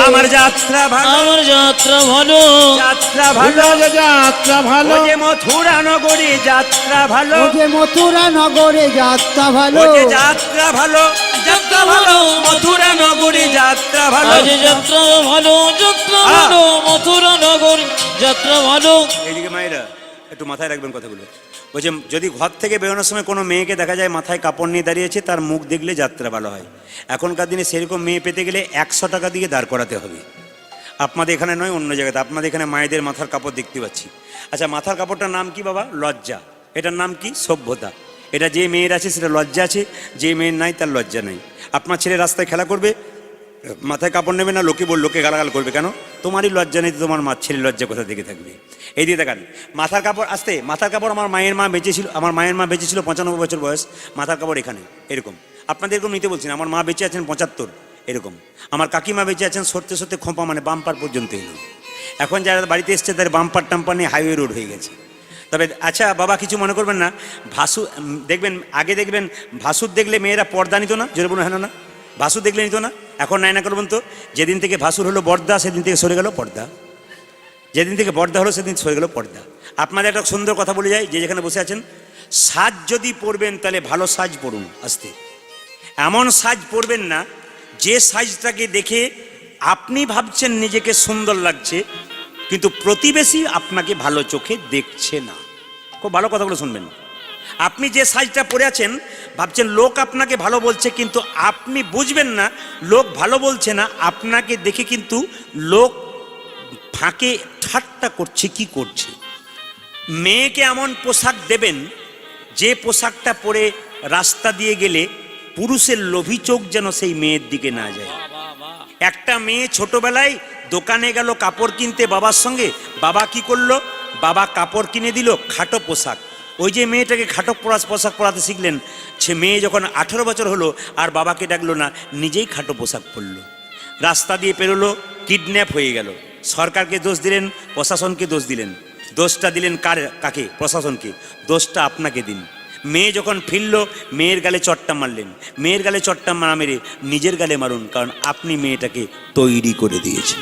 আমার যাত্রা ভালো, আমার যাত্রা ভালো, যাত্রা ভালো, ভালো যাত্রা ভালো, ও যে মথুরা নগরী যাত্রা ভালো, ও যে মথুরা নগরে যাত্রা ভালো, ও যে যাত্রা ভালো, যাত্রা ভালো, মথুরা নগরী যাত্রা ভালো। আজ যাত্রা ভালো, যাত্রা ভালো, মথুরা নগরী যাত্রা ভালো। এইদিকে মায়েরা একটু মাথায় রাখবেন কথাগুলো। বলছে যদি ঘর থেকে বেরোনোর সময় কোনো মেয়েকে দেখা যায় মাথায় কাপড় নিয়ে দাঁড়িয়েছে, তার মুখ দেখলে যাত্রা ভালো হয়। এখনকার দিনে সেরকম মেয়ে পেতে গেলে 100 টাকা দিয়ে দাঁড় করাতে হবে। আপনাদের এখানে নয়, অন্য জায়গাতে। আপনাদের এখানে মায়েদের মাথার কাপড় দেখতে পাচ্ছি। আচ্ছা, মাথার কাপড়টার নাম কি বাবা? লজ্জা। এটার নাম কি? সভ্যতা। এটা যে মেয়ের আছে সেটা লজ্জা আছে, যে মেয়ের নাই তার লজ্জা নেই। আপনার ছেলে রাস্তায় খেলা করবে, মাথায় কাপড় নেবে না, লোকে গালাগাল করবে। কেন? তোমারই লজ্জা নেই তো তোমার ছেলের লজ্জা কোথা থেকে থাকবে? এই দিয়ে দেখান মাথার কাপড় আসতে। মাথার কাপড় আমার মায়ের মা বেঁচেছিল, আমার মায়ের মা বেঁচেছিল 95 বছর বয়স। মাথার কাপড় এখানে এরকম। আপনাদের এরকম নিতে বলছি না, আমার মা বেঁচে আছেন 75 এরকম। আমার কাকিমা বেঁচে আছেন সরতে সরতে খোঁপা মানে বাম্পার পর্যন্ত এলো। এখন যারা বাড়িতে এসছে তাদের বাম্পার টাম্পার নিয়ে হাইওয়ে রোড হয়ে গেছে। তবে আচ্ছা বাবা, কিছু মনে করবেন না। ভাসু দেখবেন, আগে দেখবেন ভাসুর দেখলে মেয়েরা পর্দা নিত না, জোরে বলুন হ্যাঁ না? ভাসুর দেখলে নিত না। এখন নাই না করবেন তো, যেদিন থেকে ভাসুর হলো বর্দা সেদিন থেকে সরে গেল পর্দা, যেদিন থেকে বর্দা হলো সেদিন সরে গেল পর্দা। আপনাদের একটা সুন্দর কথা বলে যায়, যে যেখানে বসে আছেন, সাজ যদি পরবেন তাহলে ভালো সাজ পরুন। আস্তে এমন সাজ পরবেন না যে সাজটাকে দেখে আপনি ভাবছেন নিজেকে সুন্দর লাগছে, কিন্তু প্রতিবেশী আপনাকে ভালো চোখে দেখছে না। খুব ভালো কথাগুলো শুনবেন। আপনি যে সাজটা পরে আছেন ভাবছেন লোক আপনাকে ভালো বলছে, কিন্তু আপনি বুঝবেন না লোক ভালো বলছে না, আপনাকে দেখে কিন্তু লোক ফাঁকে ঠাট্টা করছে। কি করছে? মেয়েকে এমন পোশাক দেবেন যে পোশাকটা পরে রাস্তা দিয়ে গেলে পুরুষের লোভী চোখ যেন সেই মেয়ের দিকে না যায়। একটা মেয়ে ছোটবেলায় দোকানে গেল কাপড় কিনতে বাবার সঙ্গে। বাবা কি করলো? বাবা কাপড় কিনে দিল খাটো পোশাক। ওই যে মেয়েটাকে খাটো পোশাক পরাতে শিখলেন, সে মেয়ে যখন 18 বছর হলো আর বাবাকে ডাকলো না, নিজেই খাটো পোশাক পরলো। রাস্তা দিয়ে পেরোলো, কিডন্যাপ হয়ে গেল। সরকারকে দোষ দিলেন, প্রশাসনকে দোষ দিলেন। দোষটা দিলেন কাকে? প্রশাসনকে। দোষটা আপনাকে দিন। মেয়ে যখন ফিরল, মেয়ের গালে চট্টা মারলেন। মেয়ের গালে চট্টা মারা মেরে নিজের গালে মারুন, কারণ আপনি মেয়েটাকে তৈরি করে দিয়েছেন।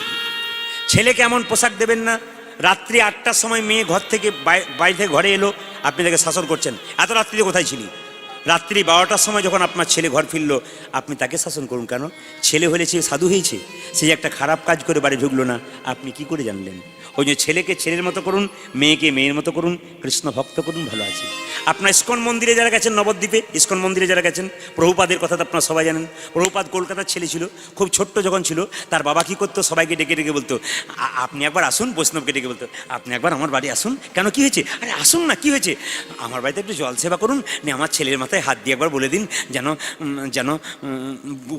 ছেলেকে এমন পোশাক দেবেন না। রাত্রি 8টার সময় মেয়ে ঘর থেকে বাইরে ঘরে এলো আপনি তাকে শাসন করছেন, এত রাত্রিতে কোথায় ছিলি? রাত্রি 12টার সময় যখন আপনার ছেলে ঘর ফিরলো, আপনি তাকে শাসন করুন কেন? ছেলে হলে সে সাধু হয়েছে, সে যে একটা খারাপ কাজ করে বাড়ি ঢুকলো না, আপনি কি করে জানলেন? ওই যে ছেলেকে ছেলের মতো করুন, মেয়েকে মেয়ের মতো করুন, কৃষ্ণ ভক্ত করুন, ভালো আছে। আপনার ইস্কন মন্দিরে যারা গেছেন, নবদ্বীপে ইস্কন মন্দিরে যারা গেছেন, প্রভুপাদের কথা তো আপনারা সবাই জানেন। প্রভুপাদ কলকাতার ছেলে ছিল, খুব ছোট্ট যখন ছিল, তার বাবা কী করতো, সবাইকে ডেকে ডেকে বলতো, আপনি একবার আসুন। বৈষ্ণবকে ডেকে বলতো, আপনি একবার আমার বাড়ি আসুন। কেন, কি হয়েছে? আরে আসুন না, কি হয়েছে? আমার বাড়িতে একটু জল সেবা করুন, নিয়ে আমার ছেলের মাথায় হাত দিয়ে একবার বলে দিন যেন যেন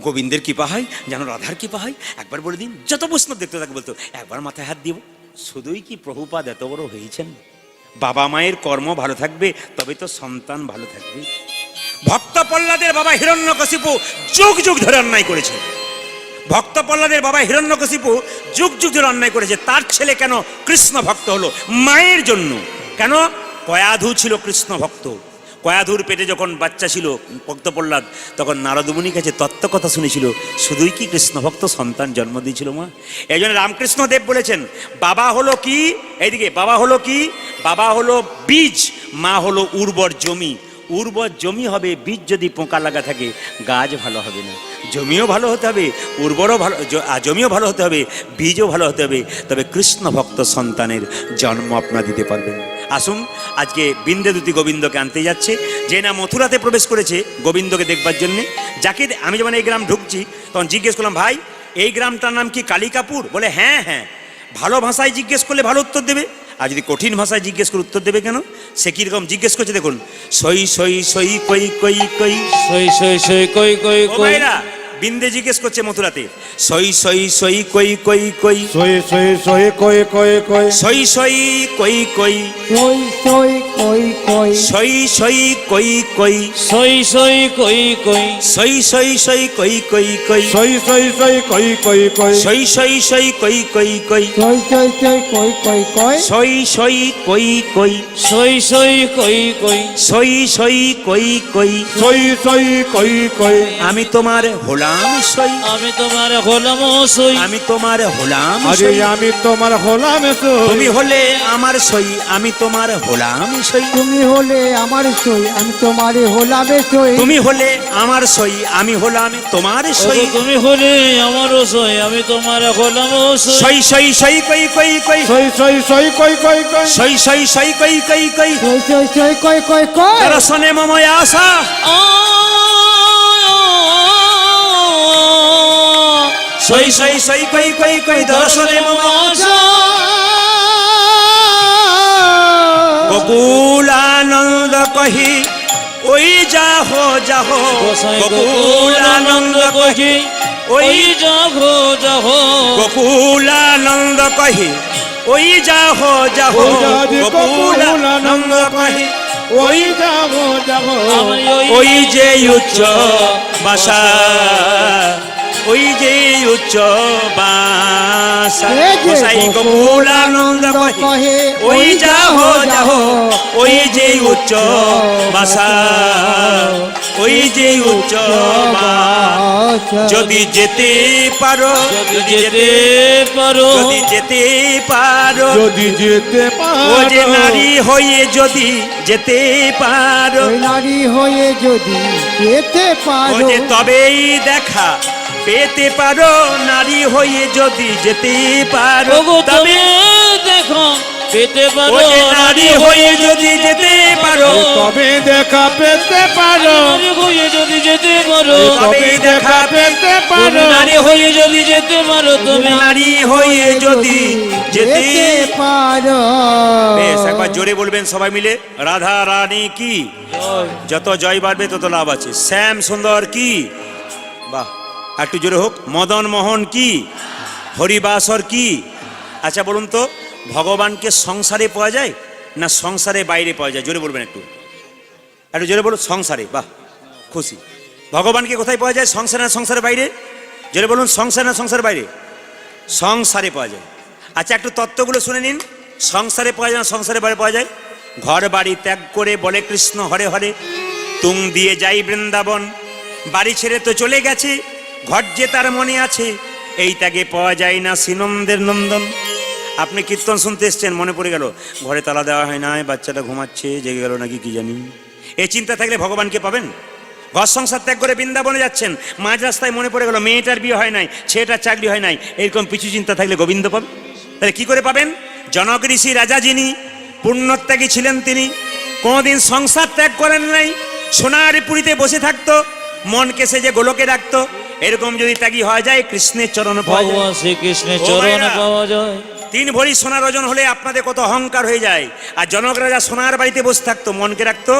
গোবিন্দের কৃপা হয়, যেন রাধার কৃপা হয়, একবার বলে দিন। যত বৈষ্ণব দেখতে তাকে বলতো, একবার মাথায় হাত দিব। শুধুই কি প্রভুপাদ এত বড় হয়েছেন? বাবা মায়ের কর্ম ভালো থাকবে, তবে তো সন্তান ভালো থাকবে। ভক্ত প্রহ্লাদের বাবা হিরণ্যকশিপু যুগ যুগ ধরে অন্যায় করেছে। ভক্ত প্রহ্লাদের বাবা হিরণ্যকশিপু যুগ যুগ ধরে অন্যায় করেছে। তার ছেলে কেন কৃষ্ণ ভক্ত হলো? মায়ের জন্য। কেন? কয়াধু ছিল কৃষ্ণ ভক্ত। কয়াধুর পেটে যখন বাচ্চা ছিল ভক্ত প্রহ্লাদ, তখন নারদমুনির কাছে তত্ত্ব কথা শুনেছিল। শুধুই কি কৃষ্ণ ভক্ত সন্তান জন্ম দিয়েছিল মা? এই জন্য রামকৃষ্ণ দেব বলেছেন, বাবা হলো কি? এইদিকে, বাবা হলো কি? বাবা হলো বীজ, মা হলো উর্বর জমি। উর্বর জমি হবে, বীজ যদি পোকা লাগা থাকে গাছ ভালো হবে না। জমিও ভালো হতে হবে, উর্বরও ভালো, জমিও ভালো হতে হবে, বীজও ভালো হতে হবে, তবে কৃষ্ণ ভক্ত সন্তানের জন্ম আপনারা দিতে পারবেন। আসুন, আজকে বিন্দেদূতি গোবিন্দকে আনতে যাচ্ছে, যে না মথুরাতে প্রবেশ করেছে গোবিন্দকে দেখবার জন্যে। যাকে আমি যখন এই গ্রাম ঢুকছি তখন জিজ্ঞেস করলাম, ভাই এই গ্রামটার নাম কি কালিকাপুর? বলে হ্যাঁ হ্যাঁ। ভালো ভাষায় জিজ্ঞেস করলে ভালো উত্তর দেবে, আর যদি কঠিন ভাষায় জিজ্ঞেস করে উত্তর দেবে কেন? সে কিরকম জিজ্ঞেস করছে দেখুন, সই সই সই কই কই কই, সই সই সই কই কই ও কই। ভাইরা, বিন্দে জিজ্ঞেস করছে মথুরাতে, সই সই সই কই কই কই, সই সই সই কই কই কই, সই সই কই কই, সই সই কই কই, সই সই কই কই, সই সই কই কই, সই সই সই কই কই কই, সই সই সই কই কই কই, সই সই সই কই কই কই, সই সই সই কই কই কই, সই সই কই কই, সই সই কই কই, সই সই কই কই, সই সই কই কই। আমি তোমার হলাম সই, আমি তোমার হলাম সই, আমি তোমার হলাম আরে সই, আমি তোমার হলাম সই, তুমি হলে আমার সই, আমি তোমার হলাম সই, তুমি হলে আমার সই, আমি তোমারে হলাবে সই, তুমি হলে আমার সই, আমি হলাম তোমার সই, ওগো তুমি হলে আমারও সই, আমি তোমার হলাম সই। সই সই সই কই কই কই, সই সই সই কই কই কই, সই সই সই কই কই কই, সই সই সই কই কই কই, দর্শনে মম আশা, সই সই সই কই কই কই, দর্শনে মম আশা, গোকুলানন্দ কহি ওই যাহো যাহো, গোকুলানন্দ কহি ওই, ওই যাহো যাহো, গোকুলানন্দ কহি ওই যাহো যাহো, গোকুলানন্দ কহি ওই যাবো যাবো, আমি ওই যে উচ্চ বাসা, ওই যে উচ্চ বাসা, এই যে গোসাই গোকুলানন্দ কহে ওই যাহো যাহো, ওই যে উচ্চ বাসা, ওই যে উচ্চ বাসা, যদি যেতে পারো, যদি যেতে পারো, যদি যেতে পারো, যদি যেতে ও পারো, যে নারী হয়ে যদি যেতে পারো, ওই নারী হয়ে যদি যেতে ও পারো, যে তবেই দেখা পেতে পারো, নারী হয়ে যদি যেতে পারো, ওগো তবে তুমি দেখো পেতে ও পারো, যে নারী হয়ে যদি যেতে পারো, তবে দেখা পেতে পারো, নারী হয়ে যদি যেতে পারো, তবে দেখা পেতে তুমি পারো, নারী হয়ে যদি যেতে পারো, তুমি নারী হয়ে যদি যেতে পারো। বেশ, একবার জোরে বলবেন সবাই মিলে, রাধা রানী কি, যত জয় বাড়বে তত লাভ আছে। শ্যাম সুন্দর কি, বাহ, একটু জোরে হোক। মদন মোহন কি, হরিবাসর কি। আচ্ছা বলুন তো, ভগবানকে সংসারে পাওয়া যায় না সংসারে বাইরে পাওয়া যায়? জোরে বলবেন একটু, একটু জোরে বলুন। সংসারে, বাহ, খুশি। ভগবানকে কোথায় পাওয়া যায়, সংসারে না সংসারের বাইরে? জোরে বলুন, সংসারে না সংসারের বাইরে? সংসারে পাওয়া যায়। আচ্ছা একটু তত্ত্বগুলো শুনে নিন। সংসারে পাওয়া যায় না সংসারে বাইরে পাওয়া যায়? ঘর বাড়ি ত্যাগ করে বলে কৃষ্ণ হরে হরে, তুং দিয়ে যাই বৃন্দাবন, বাড়ি ছেড়ে তো চলে গেছে, ঘর যে তার মনে আছে, এই ত্যাগে পাওয়া যায় না শ্রীনন্দের নন্দন। আপনি কীর্তন শুনতে এসছেন, মনে পড়ে গেল ঘরে তালা দেওয়া হয় না, বাচ্চাটা ঘুমাচ্ছে, জেগে গেল নাকি কি জানি। এই চিন্তা থাকলে ভগবানকে পাবেন? ঘর সংসার ত্যাগ করে বৃন্দাবনে যাচ্ছেন, মাঝ রাস্তায় মনে পড়ে গেল মেয়েটার বিয়ে হয় নাই, ছেলেটার চাকরি হয় নাই, এরকম পিছু চিন্তা থাকলে গোবিন্দ পাবেন? তাহলে কি করে পাবেন? জনক ঋষি রাজা যিনি পুণ্যত্যাগী ছিলেন, তিনি কোনোদিন সংসার ত্যাগ করেন নাই, সোনার পুরীতে বসে থাকতো, মনকে সে যে গোলকে রাখতো। এরকম যদি ত্যাগী হওয়া যায়, কৃষ্ণের চরণ পাওয়া যায়। ভগবান শ্রীকৃষ্ণের ও চরণে ভাইরা, পাওয়া যায়। 3 ভরি সোনার ওজন হলে আপনাদের কত অহংকার হয়ে যায়। আর জনক রাজা সোনার বাড়িতে বসে থাকতো, মনকে রাখতো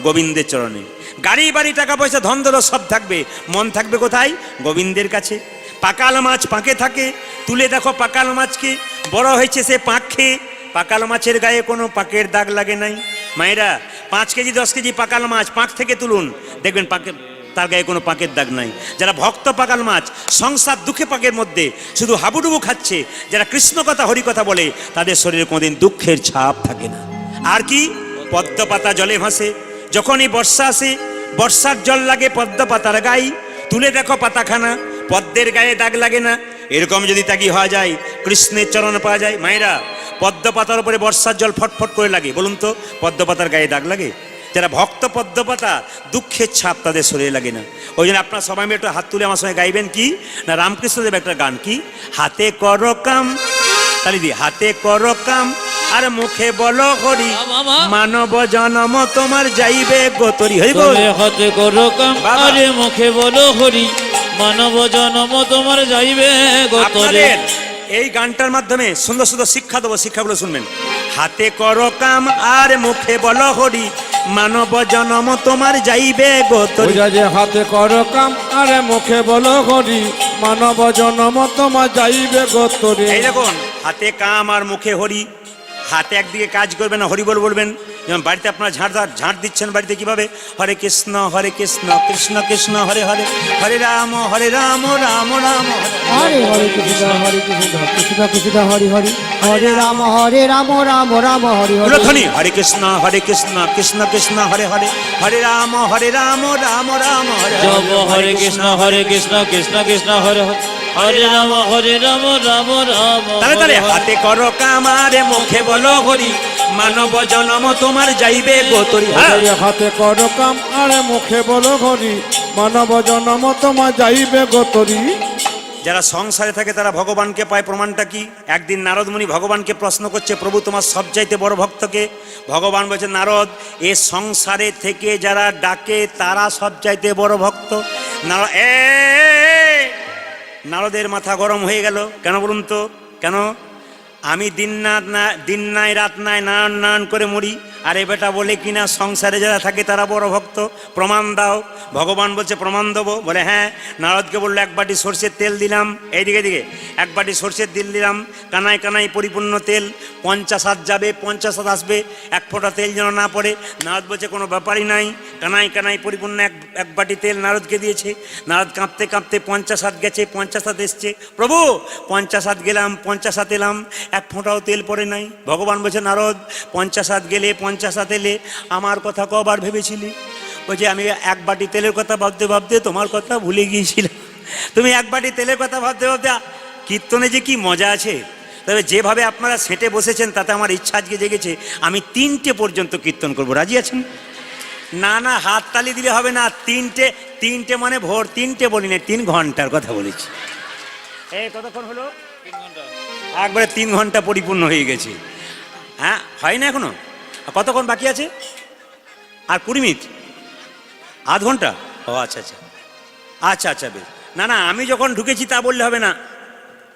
গোবিন্দের চরণে। গাড়ি বাড়ি টাকা পয়সা ধন দৌলত সব থাকবে, মন থাকবে কোথায়? গোবিন্দের কাছে। পাকাল মাছ পাঁকে থাকে, তুলে দেখো পাকাল মাছকে, বড় হয়েছে সে পাঁক খেয়ে। পাকাল মাছের গায়ে কোনো পাকের দাগ লাগে নাই। মায়েরা 5 কেজি 10 কেজি পাকাল মাছ পাঁক থেকে তুলুন, দেখবেন পাকে তার গায়ে কোনো পাকের দাগ নাই। যারা ভক্ত পাকাল মাছ, সংসার দুঃখে পাকের মধ্যে শুধু হাবুডুবু খাচ্ছে, যারা কৃষ্ণ কথা হরি কথা বলে, তাদের শরীরে কোনোদিন দুঃখের ছাপ থাকে না। আর কি? পদ্ম পাতা জলে ভাসে। যখনই বর্ষা আসে, বর্ষার জল লাগে পদ্ম পাতার গায়ে, তুলে দেখো পাতাখানা, পদ্মের গায়ে দাগ লাগে না। এরকম যদি ত্যাগী হওয়া যায়, কৃষ্ণের চরণ পাওয়া যায়। মায়েরা, পদ্ম পাতার উপরে বর্ষার জল ফটফট করে লাগে, বলুন তো পদ্ম পাতার গায়ে দাগ লাগে? যারা ভক্ত পদ্ম পাতা, দুঃখের ছাপ তাদের শরীরে লাগে না। ওই জন্য আপনার সবাই মিলে একটু হাত তুলে আমার সঙ্গে গাইবেন কি না, রামকৃষ্ণদেব একটা গান, কি হাতে করো কাম, তালি দি, হাতে করো কাম আর মুখে বলো হরি, মানব জনম তোমার যাইবে গোতরি। হরি বল। তবে হাতে করো কাম বাবা। আরে মুখে বলো হরি, মানব জনম তোমার যাইবে গোতরে। আপনাদের এই গানটার মাধ্যমে সুন্দর সুন্দর শিক্ষা দেবো, শিক্ষাগুলো শুনবেন। হাতে করো কাম আর মুখে বলো হরি, মানব জনম তোমার যাইবে গোতরি। ওইটা যে হাতে কর কাম আরে মুখে বলো হরি, মানব জনম তোমার যাইবে গোতরে। এই দেখুন, হাতে কাম আর মুখে হরি। হাতে একদিকে কাজ করবেন, হরি বল বলবেন। যেমন বাড়িতে আপনারা ঝাঁট দিচ্ছেন, বাড়িতে কিভাবে? হরে কৃষ্ণ কৃষ্ণ কৃষ্ণ হরে হরে, হরে রাম রাম রাম হরে হরে কৃষ্ণ কৃষ্ণ কৃষ্ণ হরি হরি, হরে রাম রাম রাম হরি হরি। উলধ্বনি, হরে কৃষ্ণ কৃষ্ণ কৃষ্ণ হরে হরে, হরে রাম রাম রাম হরে জপ হরে কৃষ্ণ কৃষ্ণ কৃষ্ণ হরে হরে, হরে রাম রাম রাম। তাহলে হাতে করো কাম আর মুখে বলো হরি, মানব জনম তোমার যাইবে গোতরি। ওইটা যে হাতে কর কাম আরে মুখে বলো হরি, মানব জনম তোমার যাইবে গোতরি। যারা সংসারে থাকে তারা ভগবানকে পায়, প্রমাণটা কি? একদিন নারদ মুনি ভগবানকে প্রশ্ন করছে, প্রভু তোমার সবচাইতে বড় ভক্তকে? ভগবান বলছে, নারদ, এ সংসারে থেকে যারা ডাকে তারা সবচাইতে বড় ভক্ত। নারদের মাথা গরম হয়ে গেল। কেন বলুন তো? কেন? আমি দিন নাই রাত নাই নারায়ণ করে মরি, আর এ বেটা বলে কিনা সংসারে যারা থাকে তারা বড় ভক্ত, প্রমাণ দাও। ভগবান বলছে, প্রমাণ দেবো? বলে হ্যাঁ। নারদকে বললো, 1 বাটি সর্ষের তেল দিলাম, এইদিকে দিকে 1 বাটি সর্ষের তেল দিলাম, কানায় কানায় পরিপূর্ণ তেল, 50 হাত যাবে, 50 হাত আসবে, 1 ফোঁটা তেল যেন না পড়ে। নারদ বলছে, কোনো ব্যাপারই নাই, কানায় কানায় পরিপূর্ণ এক বাটি তেল নারদকে দিয়েছে। নারদ কাঁপতে কাঁপতে 50 হাত গেছে, 50 হাত এসছে। প্রভু 50 হাত গেলাম, 50 হাত এলাম, 1 ফোঁটাও তেল পড়ে নাই। ভগবান বলছে, নারদ, 50 হাত গেলে 50 হাত এলে আমার কথা কবার ভেবেছিলি? বলছে, আমি 1 বাটি তেলের কথা ভাবতে ভাবতে তোমার কথা ভুলে গিয়েছিলাম। তুমি 1 বাটি তেলের কথা ভাবতে ভাবতে, কীর্তনে যে কি মজা আছে। তবে যেভাবে আপনারা সেটে বসেছেন তাতে আমার ইচ্ছা আজকে জেগেছে, আমি 3টে পর্যন্ত কীর্তন করব। রাজি আছেন? না না, হাত তালি দিলে হবে না। 3টে মানে ভোর 3টে বলি না, 3 ঘন্টার কথা বলেছি। এই কতক্ষণ হলো? 3 ঘন্টা। একবারে 3 ঘন্টা পরিপূর্ণ হয়ে গেছে। হ্যাঁ, হয় না এখনো? কতক্ষণ বাকি আছে? আর 20 মিনিট, আধ ঘন্টা। ও আচ্ছা আচ্ছা আচ্ছা আচ্ছা, বেশ। না না, আমি যখন ঢুকেছি তা বললে হবে না,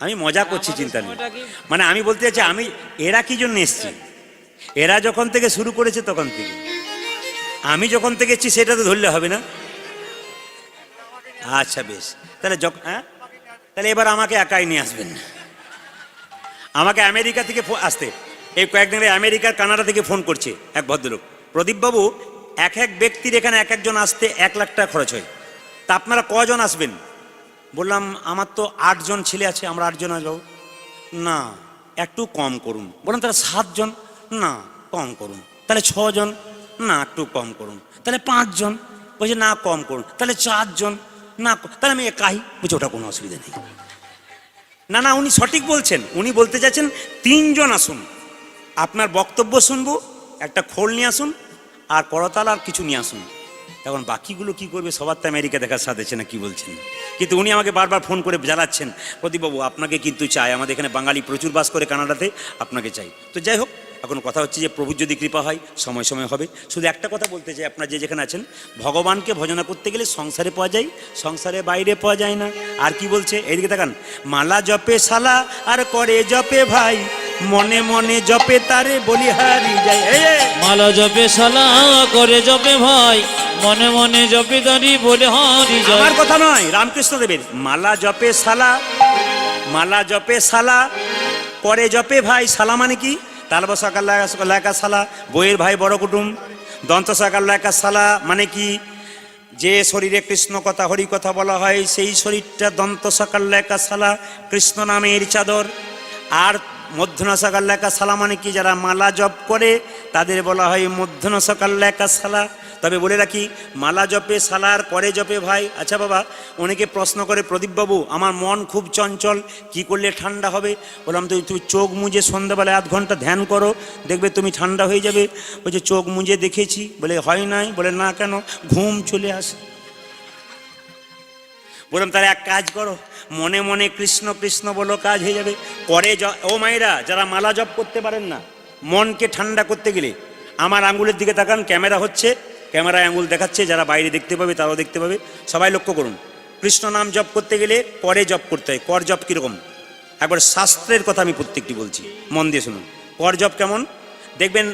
আমি মজা করছি, চিন্তা নেই। মানে আমি বলতে চাচ্ছি, আমি এরা কি জন্য এসছি, এরা যখন থেকে শুরু করেছে তখন থেকে, আমি যখন থেকে এসছি সেটা তো ধরলে হবে না। আচ্ছা বেশ, তাহলে হ্যাঁ, তাহলে এবার আমাকে একাই নিয়ে আসবেন না, আমাকে আমেরিকা থেকে আসতে। এই কয়েকদিন আমেরিকার কানাডা থেকে ফোন করছে এক ভদ্রলোক, প্রদীপবাবু, এক ব্যক্তির এখানে এক একজন আসতে 1 লাখ টাকা খরচ হয়, তা আপনারা কজন আসবেন? বললাম, আমার তো 8 জন ছেলে আছে, আমরা 8 জন আসবো। না, একটু কম করুন। বললাম, তাহলে 7 জন? না, কম করুন। তাহলে 6 জন? না, একটু কম করুন। তাহলে 5 জন? বলছে না, কম করুন। তাহলে 4 জন? না, তাহলে আমি একাই। বলছি, ওটা কোনো অসুবিধা নেই। না না, উনি সঠিক বলছেন। উনি বলতে চাচ্ছেন 3 জন আসুন, আপনার বক্তব্য শুনবো, একটা খোল নিয়ে আসুন আর করতাল আর কিছু নিয়ে আসুন। এখন বাকিগুলো কি করবে, সবার তো আমেরিকা দেখার স্বাদ আছে না, কি বলছেন? কিন্তু উনি আমাকে বারবার ফোন করে জানাচ্ছেন, প্রদীপবাবু আপনাকে কিন্তু চাই, আমাদের এখানে বাঙালি প্রচুর বাস করে কানাডাতে, আপনাকে চাই। তো যাই হোক, এখন কথা হচ্ছে যে প্রভুর যদি কৃপা হয় সময় সময় হবে। শুধু একটা কথা বলতে চাই, আপনার যে যেখানে আছেন, ভগবানকে ভজনা করতে গেলে সংসারে পাওয়া যায়, সংসারে বাইরে পাওয়া যায় না। আর কি বলছে, এইদিকে তাকান, মালা জপে শালা আর করে জপে ভাই, মনে মনে জপে তারে বলি হারি যায়। মালা জপে শালা করে জপে ভাই, মনে মনে জপে দাঁড়ি বলে হারি যায়। আমার কথা নয়, রামকৃষ্ণ দেবের। মালা জপে শালা, মালা জপে শালা করে জপে ভাই। শালা মানে কি? তালব সকাল লেখা শালা, বইয়ের ভাই বড় কুটুম। দন্ত সকাল লেখা শালা মানে কি? যে শরীরে কৃষ্ণ কথা হরি কথা বলা হয়, সেই শরীরটা দন্ত সকাল লেখা শালা, কৃষ্ণ নামের চাদর। আর মধ্যনা সকাল লেখা শালা মানে কি? যারা মালা জপ করে তাদের বলা হয় মধ্যনা সকাল লেখা শালা। তবে বলে রাখি, মালা জপে শালার করে জপে ভাই। আচ্ছা বাবা, অনেকে প্রশ্ন করে, প্রদীপবাবু আমার মন খুব চঞ্চল, কি করলে ঠান্ডা হবে? বললাম তো তুমি চোখ মুজে সন্ধ্যাবেলায় 1 ঘন্টা ধ্যান করো, দেখবে তুমি ঠান্ডা হয়ে যাবে। বলছে চোখ মুজে দেখেছি। বলে হয় নাই? বলে না কেন? ঘুম চলে আসে। বললাম তাহলে এক কাজ করো, মনে মনে কৃষ্ণ কৃষ্ণ বলো, কাজ হয়ে যাবে। করে ও মায়েরা যারা মালা জপ করতে পারেন না, মনকে ঠান্ডা করতে গেলে আমার আঙ্গুলের দিকে তাকান, ক্যামেরা হচ্ছে, ক্যামেরায় আঙ্গুল দেখাচ্ছে, যারা বাইরে দেখতে পাবে তারাও দেখতে পাবে, সবাই লক্ষ্য করুন। কৃষ্ণ নাম জপ করতে গেলে করে জপ করতে হয়। কর জপ কীরকম? একবার শাস্ত্রের কথা আমি প্রত্যেকটি বলছি, মন দিয়ে শুনুন। কর জপ কেমন দেখবেন,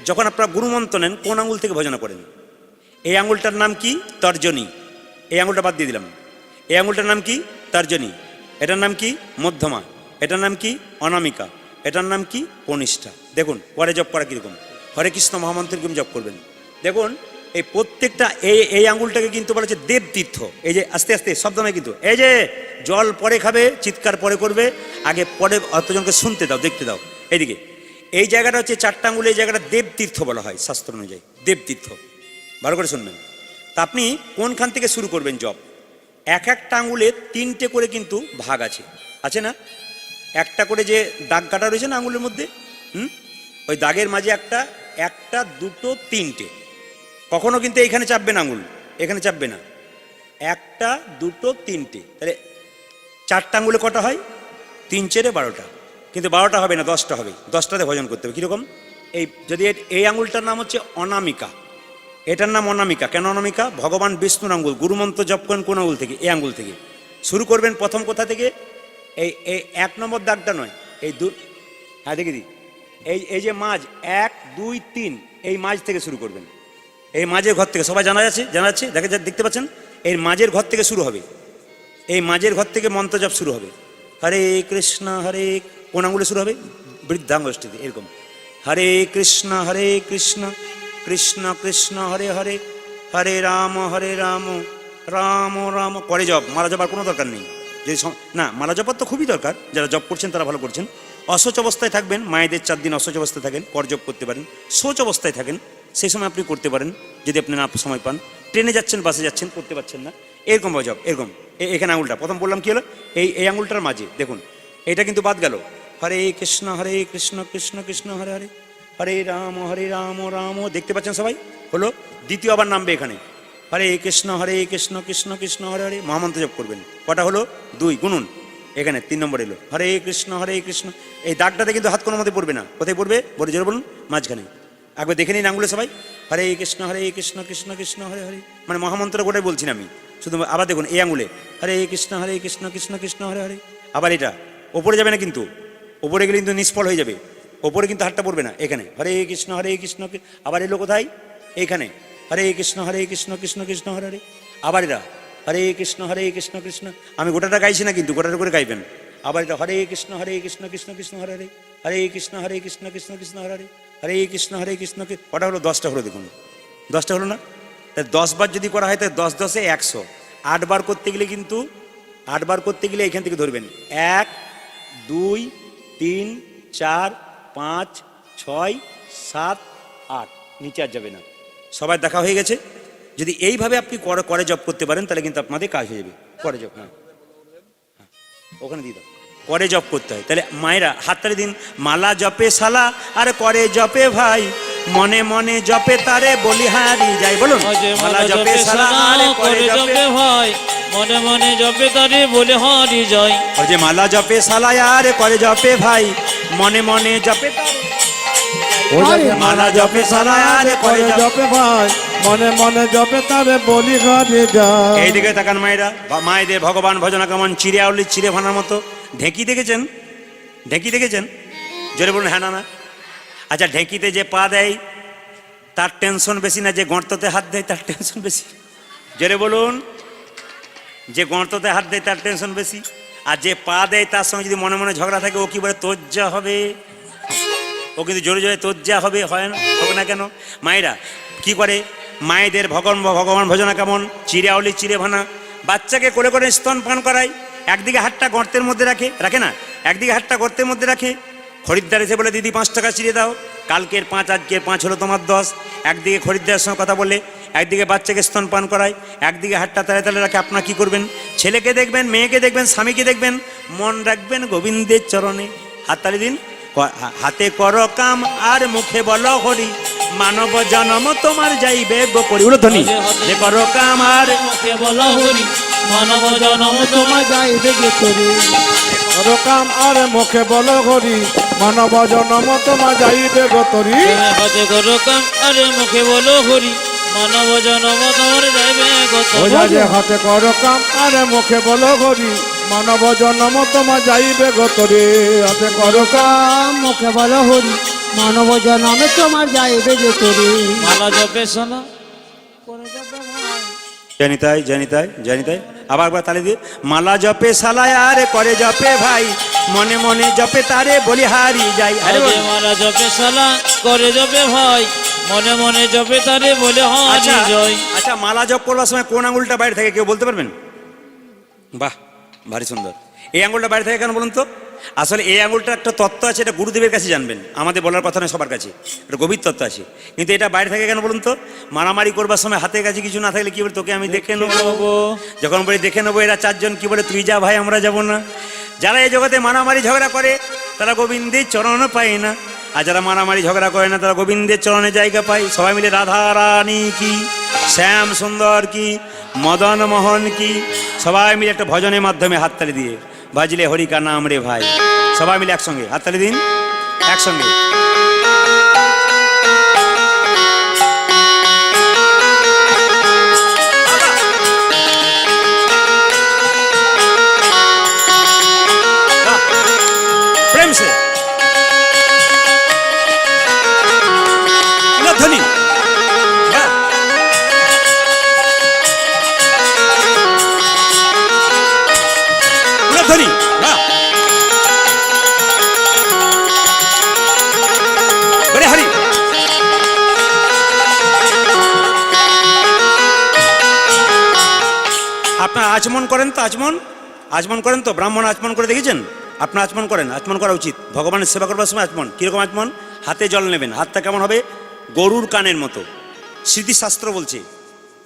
যখন আপনারা গুরুমন্ত্র নেন কোন আঙ্গুল থেকে ভজনা করেন? এই আঙ্গুলটার নাম কি? তর্জনী। এই আঙ্গুলটা বাদ দিয়ে দিলাম। এই আঙ্গুলটার নাম কি? তর্জনী। এটার নাম কি? মধ্যমা। এটার নাম কি? অনামিকা। এটার নাম কি? কনিষ্ঠা। দেখুন পরে জপ করা কীরকম। হরে কৃষ্ণ মহামন্ত্রের কিরকম জপ করবেন দেখুন। এই প্রত্যেকটা এই আঙ্গুলটাকে কিন্তু বলা হচ্ছে দেবতীর্থ। এই যে আস্তে আস্তে শব্দ নয় কিন্তু, এই যে জল পরে খাবে, চিৎকার পরে করবে, আগে পরে অতজনকে শুনতে দাও, দেখতে দাও। এইদিকে এই জায়গাটা হচ্ছে 4টা আঙ্গুল, এই জায়গাটা দেবতীর্থ বলা হয় শাস্ত্র অনুযায়ী, দেবতীর্থ। ভালো করে শুনবেন। তা আপনি কোনখান থেকে শুরু করবেন জপ? একটা আঙ্গুলে 3টে করে কিন্তু ভাগ আছে, আছে না? একটা করে যে দাগ কাটা রয়েছে না আঙ্গুলের মধ্যে, ওই দাগের মাঝে একটা 2টো 3টে। কখনো কিন্তু এইখানে চাপবে না আঙ্গুল, এখানে চাপবে না। 1টা 2টো 3টে, তাহলে 4টা আঙ্গুলে কটা হয়? 3 4 12টা। কিন্তু 12টা হবে না, 10টা হবে। 10টাতে ভজন করতে হবে। কীরকম? এই যদি এই আঙ্গুলটার নাম হচ্ছে অনামিকা, এটার নাম অনামিকা। কেন অনামিকা? ভগবান বিষ্ণুর আঙ্গুল। গুরুমন্ত্র জপ করেন কোন আঙ্গুল থেকে? এই আঙ্গুল থেকে শুরু করবেন। প্রথম কোথা থেকে? এই 1 নম্বর দাগটা নয়, এই হ্যাঁ দেখে দিই, এই যে মাঝ 1 2 3, এই মাঝ থেকে শুরু করবেন। এই মাঝের ঘর থেকে, সবাই জানা যাচ্ছে দেখতে পাচ্ছেন? এই মাঝের ঘর থেকে শুরু হবে। এই মাঝের ঘর থেকে মন্ত্র জপ শুরু হবে। হরে কৃষ্ণ হরে, কোন আঙ্গুলে শুরু হবে? বৃদ্ধাঙ্গুষ্ঠিতে। এরকম হরে কৃষ্ণ কৃষ্ণ কৃষ্ণ হরে হরে, হরে রাম রাম রাম। করে জপ, মালা জপার কোনো দরকার নেই। যদি না, মালা জপার তো খুবই দরকার, যারা জপ করছেন তারা ভালো করছেন। অশৌচ অবস্থায় থাকবেন, মায়েদের 4 দিন অশৌচ অবস্থায় থাকেন, কর জপ করতে পারেন। শৌচ অবস্থায় থাকেন, সেই সময় আপনি করতে পারেন যদি আপনি না সময় পান। ট্রেনে যাচ্ছেন, বাসে যাচ্ছেন, করতে পারছেন না, এরকম জপ। এরকম এখানে আঙুলটা প্রথম বললাম কি হলো, এই আঙুলটার মাঝে দেখুন, এটা কিন্তু বাদ গেল। হরে কৃষ্ণ কৃষ্ণ কৃষ্ণ হরে হরে, হরে রাম রাম। দেখতে পাচ্ছেন সবাই? হলো। দ্বিতীয় আবার নামবে এখানে, হরে কৃষ্ণ কৃষ্ণ কৃষ্ণ হরে হরে। মহামন্ত্র জপ করবেন। কটা হলো? 2। গুনুন, এখানে 3 নম্বর এলো, হরে কৃষ্ণ কৃষ্ণ। এই দাগটাতে কিন্তু হাত কোনো মতে পড়বে না। কোথায় পড়বে? বড় জোরে বলুন, মাঝখানে। একবার দেখে নিন আঙ্গুলে সবাই, হরে কৃষ্ণ কৃষ্ণ কৃষ্ণ হরে হরে। মানে মহামন্ত্র গোটাই বলছি না আমি, শুধু আবার দেখুন এই আঙ্গুলে হরে কৃষ্ণ কৃষ্ণ কৃষ্ণ হরে হরে। আবার এটা ওপরে যাবে না কিন্তু, ওপরে গেলে কিন্তু নিষ্ফল হয়ে যাবে। ওপরে কিন্তু হাতটা পড়বে না। এখানে হরে কৃষ্ণ কৃষ্ণ। আবার এলো কোথায়? এইখানে হরে কৃষ্ণ কৃষ্ণ কৃষ্ণ হরে হরে। আবার এটা হরে কৃষ্ণ কৃষ্ণ। আমি গোটাটা গাইছি না কিন্তু, গোটাটা করে গাইবেন। আবার এটা হরে কৃষ্ণ কৃষ্ণ কৃষ্ণ হরে হরে, হরে কৃষ্ণ কৃষ্ণ কৃষ্ণ হরে হরে, হরে কৃষ্ণ কৃষ্ণ। কটা হলো? 10টা হলো। দেখুন 10টা হলো না? তাই 10 বার যদি করা হয় তাহলে 10 10 100। 8 বার করতে গেলে কিন্তু, 8 বার করতে গেলে এখান থেকে ধরবেন 1 2 3 4 5 6 7 8, নিচে আর যাবে না। সবাই দেখা হয়ে গেছে? যদি এইভাবে আপনি করে জব করতে পারেন তাহলে কিন্তু আপনাদের কাজ হয়ে যাবে। করে জব, হ্যাঁ ওখানে দিয়ে দাও। করে জপ করতে হয়। তাহলে মায়েরা হাততালি দিন। মালা জপে শালা আর করে জপে ভাই, মনে মনে জপে তারে বলিহারি যাই। বলুন, আজে মালা জপে শালা আর করে জপে ভাই, মনে মনে জপে তারে বলে হারি যায়। ওই যে মালা জপে শালা আর করে জপে ভাই, মনে মনে জপে তারে ওই যে মালা জপে শালা আর করে জপে। জপে ভাই, মনে মনে জপে তারে বলি ঘরে যায়। এইদিকে তাকান মায়েরা, মায়েদের ভগবান ভজনা কেমন চিড়ে আউলি চিড়ে ভানার মতো। ঢেঁকি দেখেছেন? ঢেঁকি দেখেছেন? জোরে বলুন হ্যাঁ না না। আচ্ছা, ঢেঁকিতে যে পা দেয় তার টেনশন বেশি না যে গর্ততে হাত দেয় তার টেনশন বেশি? জোরে বলুন। যে গর্ততে হাত দেয় তার টেনশন বেশি, আর যে পা দেয় তার সঙ্গে যদি মনে মনে ঝগড়া থাকে ও কি বলে তোজ্জা হবে, ও কিন্তু জোরে জোরে তোজ্জা হবে, হয় না? হবে না কেন? মায়েরা কি করে? মায়েদের ভগবান ভজনা কেমন চিড়ে আউলি চিড়ে ভানা। বাচ্চাকে করে করে স্তন পান করায়, একদিকে হাতটা গর্তের মধ্যে রাখে না, একদিকে হাতটা গর্তের মধ্যে রাখে। খরিদ্দার এসে বলে দিদি 5 টাকা চিড়ে দাও, কালকের 5 আজকের 5 হলো তোমার 10। একদিকে খরিদ্দারের সঙ্গে কথা বলে, একদিকে বাচ্চাকে স্তন পান করায়, একদিকে হাতটা তালে তালে রাখে। আপনার কি করবেন? ছেলেকে দেখবেন, মেয়েকে দেখবেন, স্বামীকে দেখবেন, মন রাখবেন গোবিন্দের চরণে। হাততালি দিন। হাতে করো কাম আর মুখে বলো হরি, মানব জনম তোমার যাইবে গোপরি। উলধ্বনি। যে করো কাম আর মুখে বলো হরি, মানব জনম তোমার তোমার যাইবে গেতরে। করো কাম আর মুখে বলো হরি, মানব জনম তোমার যাইবে গতরি। হাতে করো কাম আর মুখে বলো হরি, মানব জনম তোমার যাইবে গত। ওঝা যে হাতে করো কাম আর মুখে বলো হরি, মানব জনম তোমার যাইবে গতরি। হাতে করো কাম মুখে বলো হরি, মানব জনমে তোমার যাইবে গেতরে। মালা জপে শালা জানি তাই জানি তাই জানি তাই। আবার একবার তালি দিয়ে। মালা জপে শালায় আর করে জপে ভাই, মনে মনে জপে তারে বলিহারি যাই। আরে আজে মালা জপে শালা করে জপে ভাই, মনে মনে জপে তারে বলে আচ্ছা হারি জয়। আচ্ছা, মালা জপ করবার সময় কোন আঙুলটা বাইরে থাকে কেউ বলতে পারবেন? বাহ, ভারী সুন্দর। এই আঙুলটা বাইরে থাকে কেন বলুন তো? আসলে এই আঙুলটার একটা তত্ত্ব আছে, এটা গুরুদেবের কাছে জানবেন, আমাদের বলার কথা নয় সবার কাছে, এটা গভীর তত্ত্ব আছে। কিন্তু এটা বাইরে থাকে কেন বলুন তো? মারামারি করবার সময় হাতের কাছে কিছু না থাকলে কি বলে, তোকে আমি দেখে নেবো। যখন বলি দেখে নেবো, এরা 4 জন কি বলে, তুই যা ভাই আমরা যাব না। যারা এই জগতে মারামারি ঝগড়া করে তারা গোবিন্দের চরণ পায় না, আর যারা মারামারি ঝগড়া করে না তারা গোবিন্দের চরণে জায়গা পায়। সবাই মিলে রাধা রানী কি, শ্যাম সুন্দর কি, মদন মোহন কি, সবাই মিলে একটা ভজনের মাধ্যমে হাততালি দিয়ে বাজলে হরিকা নাম রে ভাই। সবাই মিলে একসঙ্গে হাততালি দিন, একসঙ্গে। প্রেম সে ধ্বনি। ধ্বনি। বলে হরি। আপনার আচমন করেন তো? আচমন করেন তো? ব্রাহ্মণ আচমন করে দেখেছেন? আপনার আচমন করেন? আচমন করা উচিত। ভগবানের সেবা করবার সময় আচমন কিরকম আচমন? হাতে জল নেবেন, হাতটা কেমন হবে? গরুর কানের মতো।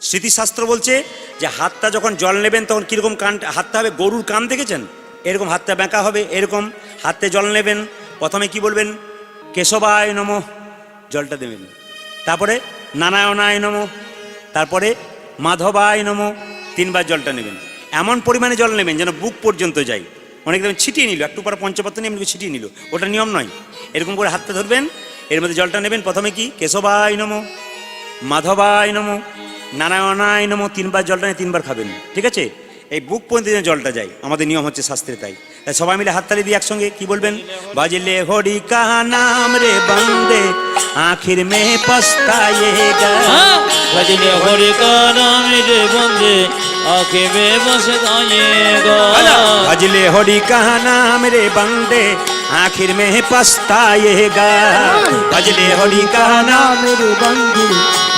স্মৃতিশাস্ত্র বলছে যে হাতটা যখন জল নেবেন তখন কিরকম কান, হাতটা হবে গরুর কান, দেখেছেন? এরকম হাতটা বেঁকা হবে, এরকম হাতে জল নেবেন। প্রথমে কি বলবেন? কেশবায় নমঃ, জলটা দেবেন। তারপরে নারায়ণায় নমঃ, তারপরে মাধবায় নমঃ, 3 বার জলটা নেবেন। এমন পরিমাণে জল নেবেন যেন বুক পর্যন্ত যায়। অনেক দেখবেন ছিটিয়ে নিল, একটু পরে পঞ্চপাত্র নিয়ে এমনি ছিটিয়ে নিল, ওটা নিয়ম নয়। এরকম করে হাতটা ধরবেন, এর মধ্যে জলটা নেবেন। প্রথমে কি? কেশবায় নমঃ, মাধবায় নমঃ, নারায়ণায় নমঃ, 3 বার জলটা নিয়ে 3 বার খাবেন, ঠিক আছে? এই বুক পর্যন্ত যেন জলটা যায়, আমাদের নিয়ম হচ্ছে শাস্ত্রে তাই। সবাই মিলে হাততালি দিয়ে একসঙ্গে কি বলবেন? বাজলে হরি কাহা নাম রে বন্দে, আখির মে পস্তায়েগা। ভজলে হরি কা নাম রে বন্দে, আখে মে পস্তায়েগা। भजले हरि का नाम रे बंदे, आखिर में पछताएगा। भजले हरि का नाम। মেরে বন্ধু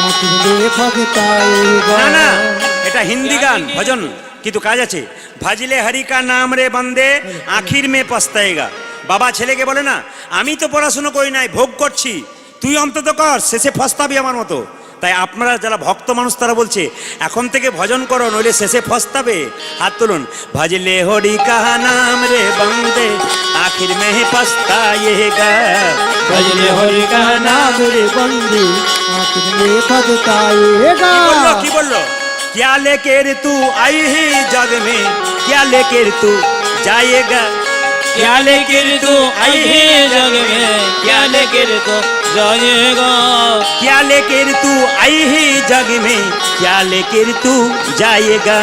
আখিরে পছতায়েগা। না না, এটা হিন্দি গান ভজন, কিন্তু কাজ আছে। ভজলে হরি কা নাম রে বন্দে, আখির মে পছতায়েগা। বাবা ছেলেকে বলে না, আমি তো পড়াশুনো করি নাই, ভোগ করছি, তুই অন্তত কর, শেষে পস্তাবি আমার মতো। তাই আপনারা যারা ভক্ত মানুষ তারা বলছে এখন থেকে ভজন করো, নইলে শেষে ফস্তাবে। হাত তুলুন। ভজলে হরি কাহা নাম রে বন্দে আখির মে হি পস্তায়েগা। ভজলে হরি কা নাম रे बंदी आखिर में पछताएगा। কি বললো? क्या लेके रे तू आई ही जग में, क्या लेके रे तू जाएगा। क्या लेकर तू आई है जग में, क्या लेकर तू जाएगा। क्या लेके रे तू आई ही जग में, क्या लेके रे तू जाएगा।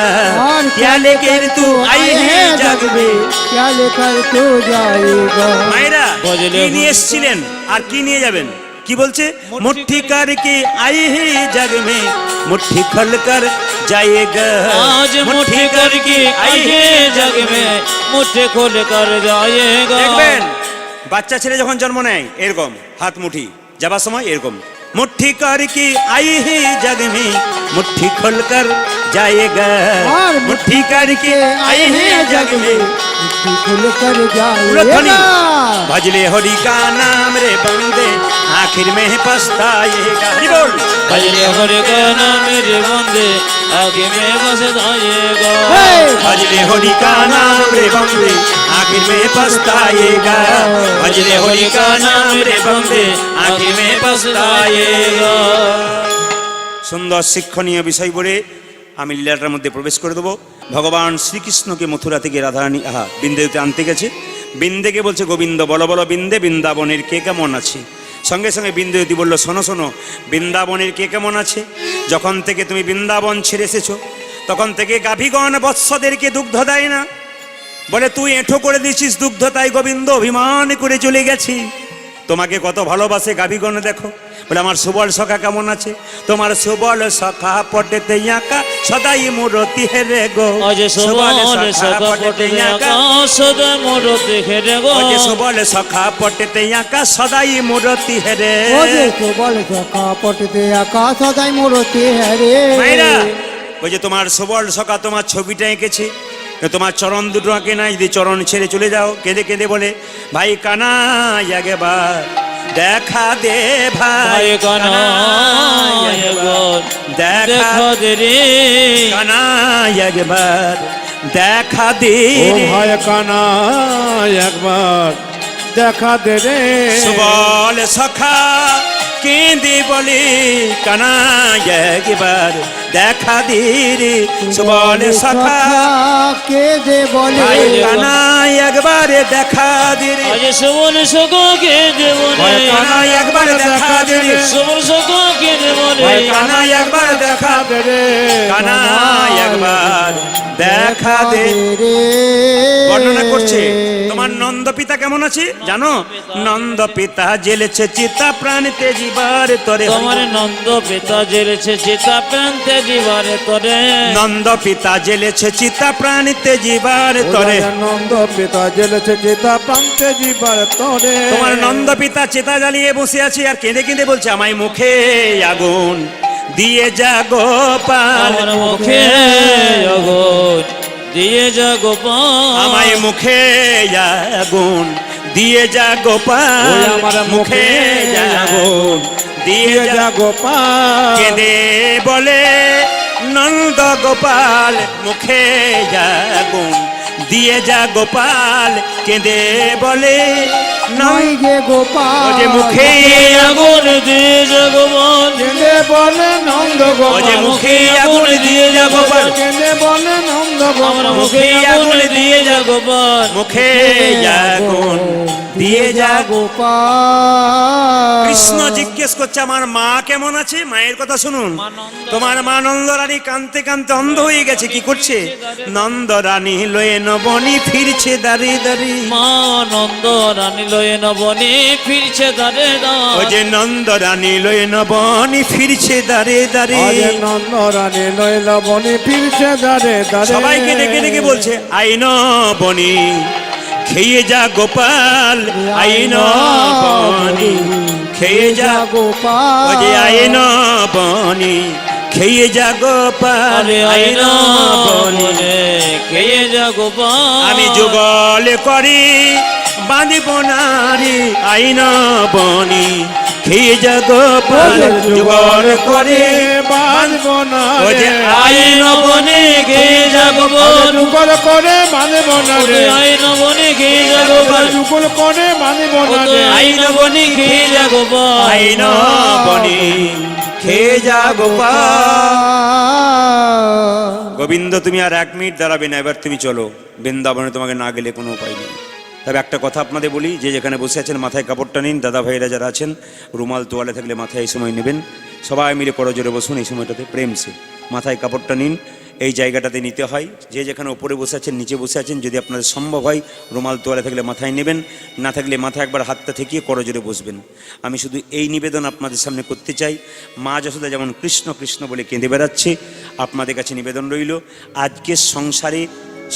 और क्या लेके रे तू आई है जग में। क्या लेकर तू जाएगा। মায়েরা ভজলে কি নিয়ে এসেছিলেন আর কি নিয়ে যাবেন? কি বলছে? মুঠ্ठी करके आई ही जग में, मुट्ठी खोल कर जाएगा। आज मुट्ठी करके आई है जग में, मुट्ठी खोल कर जाएगा। দেখবেন বাচ্চা ছেলে যখন জন্ম নেয় এরকম হাত মুঠি, যাবার সময় এরকম मुट्ठी करके आई ही जग में, मुट्ठी खोल कर जाएगा। और मुट्ठी करके आई ही जग में। मुट्ठी खुल कर उलझनी। जाएगा। भजले हरि का नाम रे बंदे आखिर में पछताएगा। हरि बोल। भजले हरि का नाम रे बंदे आगे में बस जाएगा। भजले हरि का नाम रे बंदे आखिर में पछताएगा। भजले हरि का नाम रे बंदे आखिर में पछताएगा। সুন্দর শিক্ষণীয় বিষয় বলে আমি লীলাটার মধ্যে প্রবেশ করে দেবো। ভগবান শ্রীকৃষ্ণকে মথুরা থেকে রাধারানী বৃন্দেতে আনতে গেছে। বৃন্দেকে বলছে গোবিন্দ বলো বলো বৃন্দে, বৃন্দাবনের কে কেমন আছে। সঙ্গে সঙ্গে বিন্দুবতী বলল শোনো শোনো, বৃন্দাবনের কে কেমন আছে। যখন থেকে তুমি বৃন্দাবন ছেড়ে এসেছো তখন থেকে গাভীগণ বৎসদেরকে দুগ্ধ দেয় না, বলে তুই এঁঠো করে দিয়েছিস দুগ্ধ, তাই গোবিন্দ অভিমান করে চলে গেছি। তোমাকে কত ভালোবাসে গাভীগণ দেখো। বলে আমার সুবল সখা কেমন আছে। তোমার সুবল সখা পটেতে আঁকা সদাই মূরতি হেরে গো। আজ সুবল সখা পটেতে আঁকা সদা মূরতি হেরে গো। আজ সুবল সখা পটেতে আঁকা সদাই মূরতি হেরে। ओ जे सुबल सखा पटते आकाश सदाई मूर्ति है रे। মায়েরা ওই যে তোমার সুবল সখা তোমার ছবিটা এঁকেছে, তোমার চরণ দুটো আঁকে নাই, যদি চরণ ছেড়ে চলে যাও কেঁদে কেঁদে বলে ভাই কানাই একবার দেখা দে ভাই ভাই কানাই একবার দেখা দেখা দে রে। কানাই একবার দেখা দে ও রে। ভাই কানা একবার দেখা দে রে। সুবল সখা কেঁদে বলে কানাই একবার দেখা দে রে। সুবল সখা के दे बोले ভাই কানাই একবার দেখা দে রে। আজ সুবল সখা কে দেব ভাই রে। কানাই একবার দেখা দে রে। সুবল সখা কে দেব ভাই রে। কানাই একবার দেখা দে রে। কানাই একবার দেখা দে। रे। বর্ণনা করছে তোমার নন্দ পিতা কেমন আছে জানো। নন্দ পিতা জেলেছে চিতা প্রাণীতে জীবার তরে। তোমার নন্দ পিতা জেলেছে চিতা প্রান্তে জীবারে তরে। নন্দ পিতা জেলেছে চিতা প্রাণীতে জীবার তরে। নন্দ পিতা জেলেছে চিতা প্রান্তে জীবার তরে। তোমার নন্দ পিতা চিতা জ্বালিয়ে বসে আছে আর কেঁদে কেঁদে বলছে আমায় মুখে আগুন দিয়ে যা গোপাল। আমার মুখে আগুন দিয়ে যা গোপাল। আমায় মুখে আগুন দিয়ে যা গোপাল। ওই আমার মুখে আগুন দিয়ে যা যা গোপাল। কেঁদে বলে নন্দ গোপাল মুখে আগুন দিয়ে যা গোপাল। কেঁদে বলে নই যে গোপাল যে মুখে আগুন দিয়ে যা গোপাল। কেঁদে বলে নন্দ ও গোপাল। যে মুখে আগুন দিয়ে যা গোপাল। কেঁদে বলে নন্দ আমার গোপাল। মুখে আগুন দিয়ে যা গোপাল। মুখে আগুন দিয়ে যা গোপাল। কৃষ্ণ জিজ্ঞেস করছে আমার মা কেমন আছে। মায়ের কথা শুনুন। তোমার মা নন্দরানী কানতে কানতে অন্ধ হয়ে গেছে। কি করছে? নন্দরানী লয়ে নবনী ফিরছে দাঁড়ি দাঁড়ি। মা নন্দ রানী লয়ে নবনী ফিরছে দাঁড়ে ও যে নন্দরানী লয়ে নবনী ফিরছে দাঁড়ে দাঁড়ি। আরে নন্দ রানী লইল বনি ফিরছে দাঁড়ে দাঁড়ে। সবাইকে ডেকে ডেকে বলছে আইন বনি খেয়ে যা গোপাল। আইন বনি খেয়ে যা ও গোপাল যে আইন বনি খেয়ে যা গোপাল। আরে আইন আইনা বনি বনে কে যা গোপাল। আমি যুগল করি বাঁধিব নারী। আইন বনি খিজা গোপাল জোগাড় করে বাঁধব না ও যে রে আইন বনে গে জগবন যুগল করে বাঁধব না রে আইন বনে গে জগবন যুগল করে বাঁধব না রে আইন বনে গে জগবন আইন বনে খেজা গোপাল। গোবিন্দ তুমি আর 1 মিনিট দাঁড়াবে না, এবার তুমি চলো বৃন্দাবনে, তোমাকে না গেলে কোনো উপায় নেই। তবে একটা কথা আপনাদের বলি, যে যেখানে বসে আছেন মাথায় কাপড়টা নিন, দাদা ভাইরা যারা আছেন রুমাল তোয়ালে থাকলে মাথায় এই সময় নেবেন, সবাই মিলে করজোরে বসুন এই সময়টাতে প্রেমসে, মাথায় কাপড়টা নিন, এই জায়গাটাতে নিতে হয়। যে যেখানে ওপরে বসে আছেন নিচে বসে আছেন, যদি আপনাদের সম্ভব হয় রুমাল তোয়ালে থাকলে মাথায় নেবেন, না থাকলে মাথায় একবার হাতটা ঠেকিয়ে করজোরে বসবেন। আমি শুধু এই নিবেদন আপনাদের সামনে করতে চাই, মা যশোদা যেমন কৃষ্ণ কৃষ্ণ বলে কেঁদে বেড়াচ্ছে, আপনাদের কাছে নিবেদন রইল, আজকের সংসারে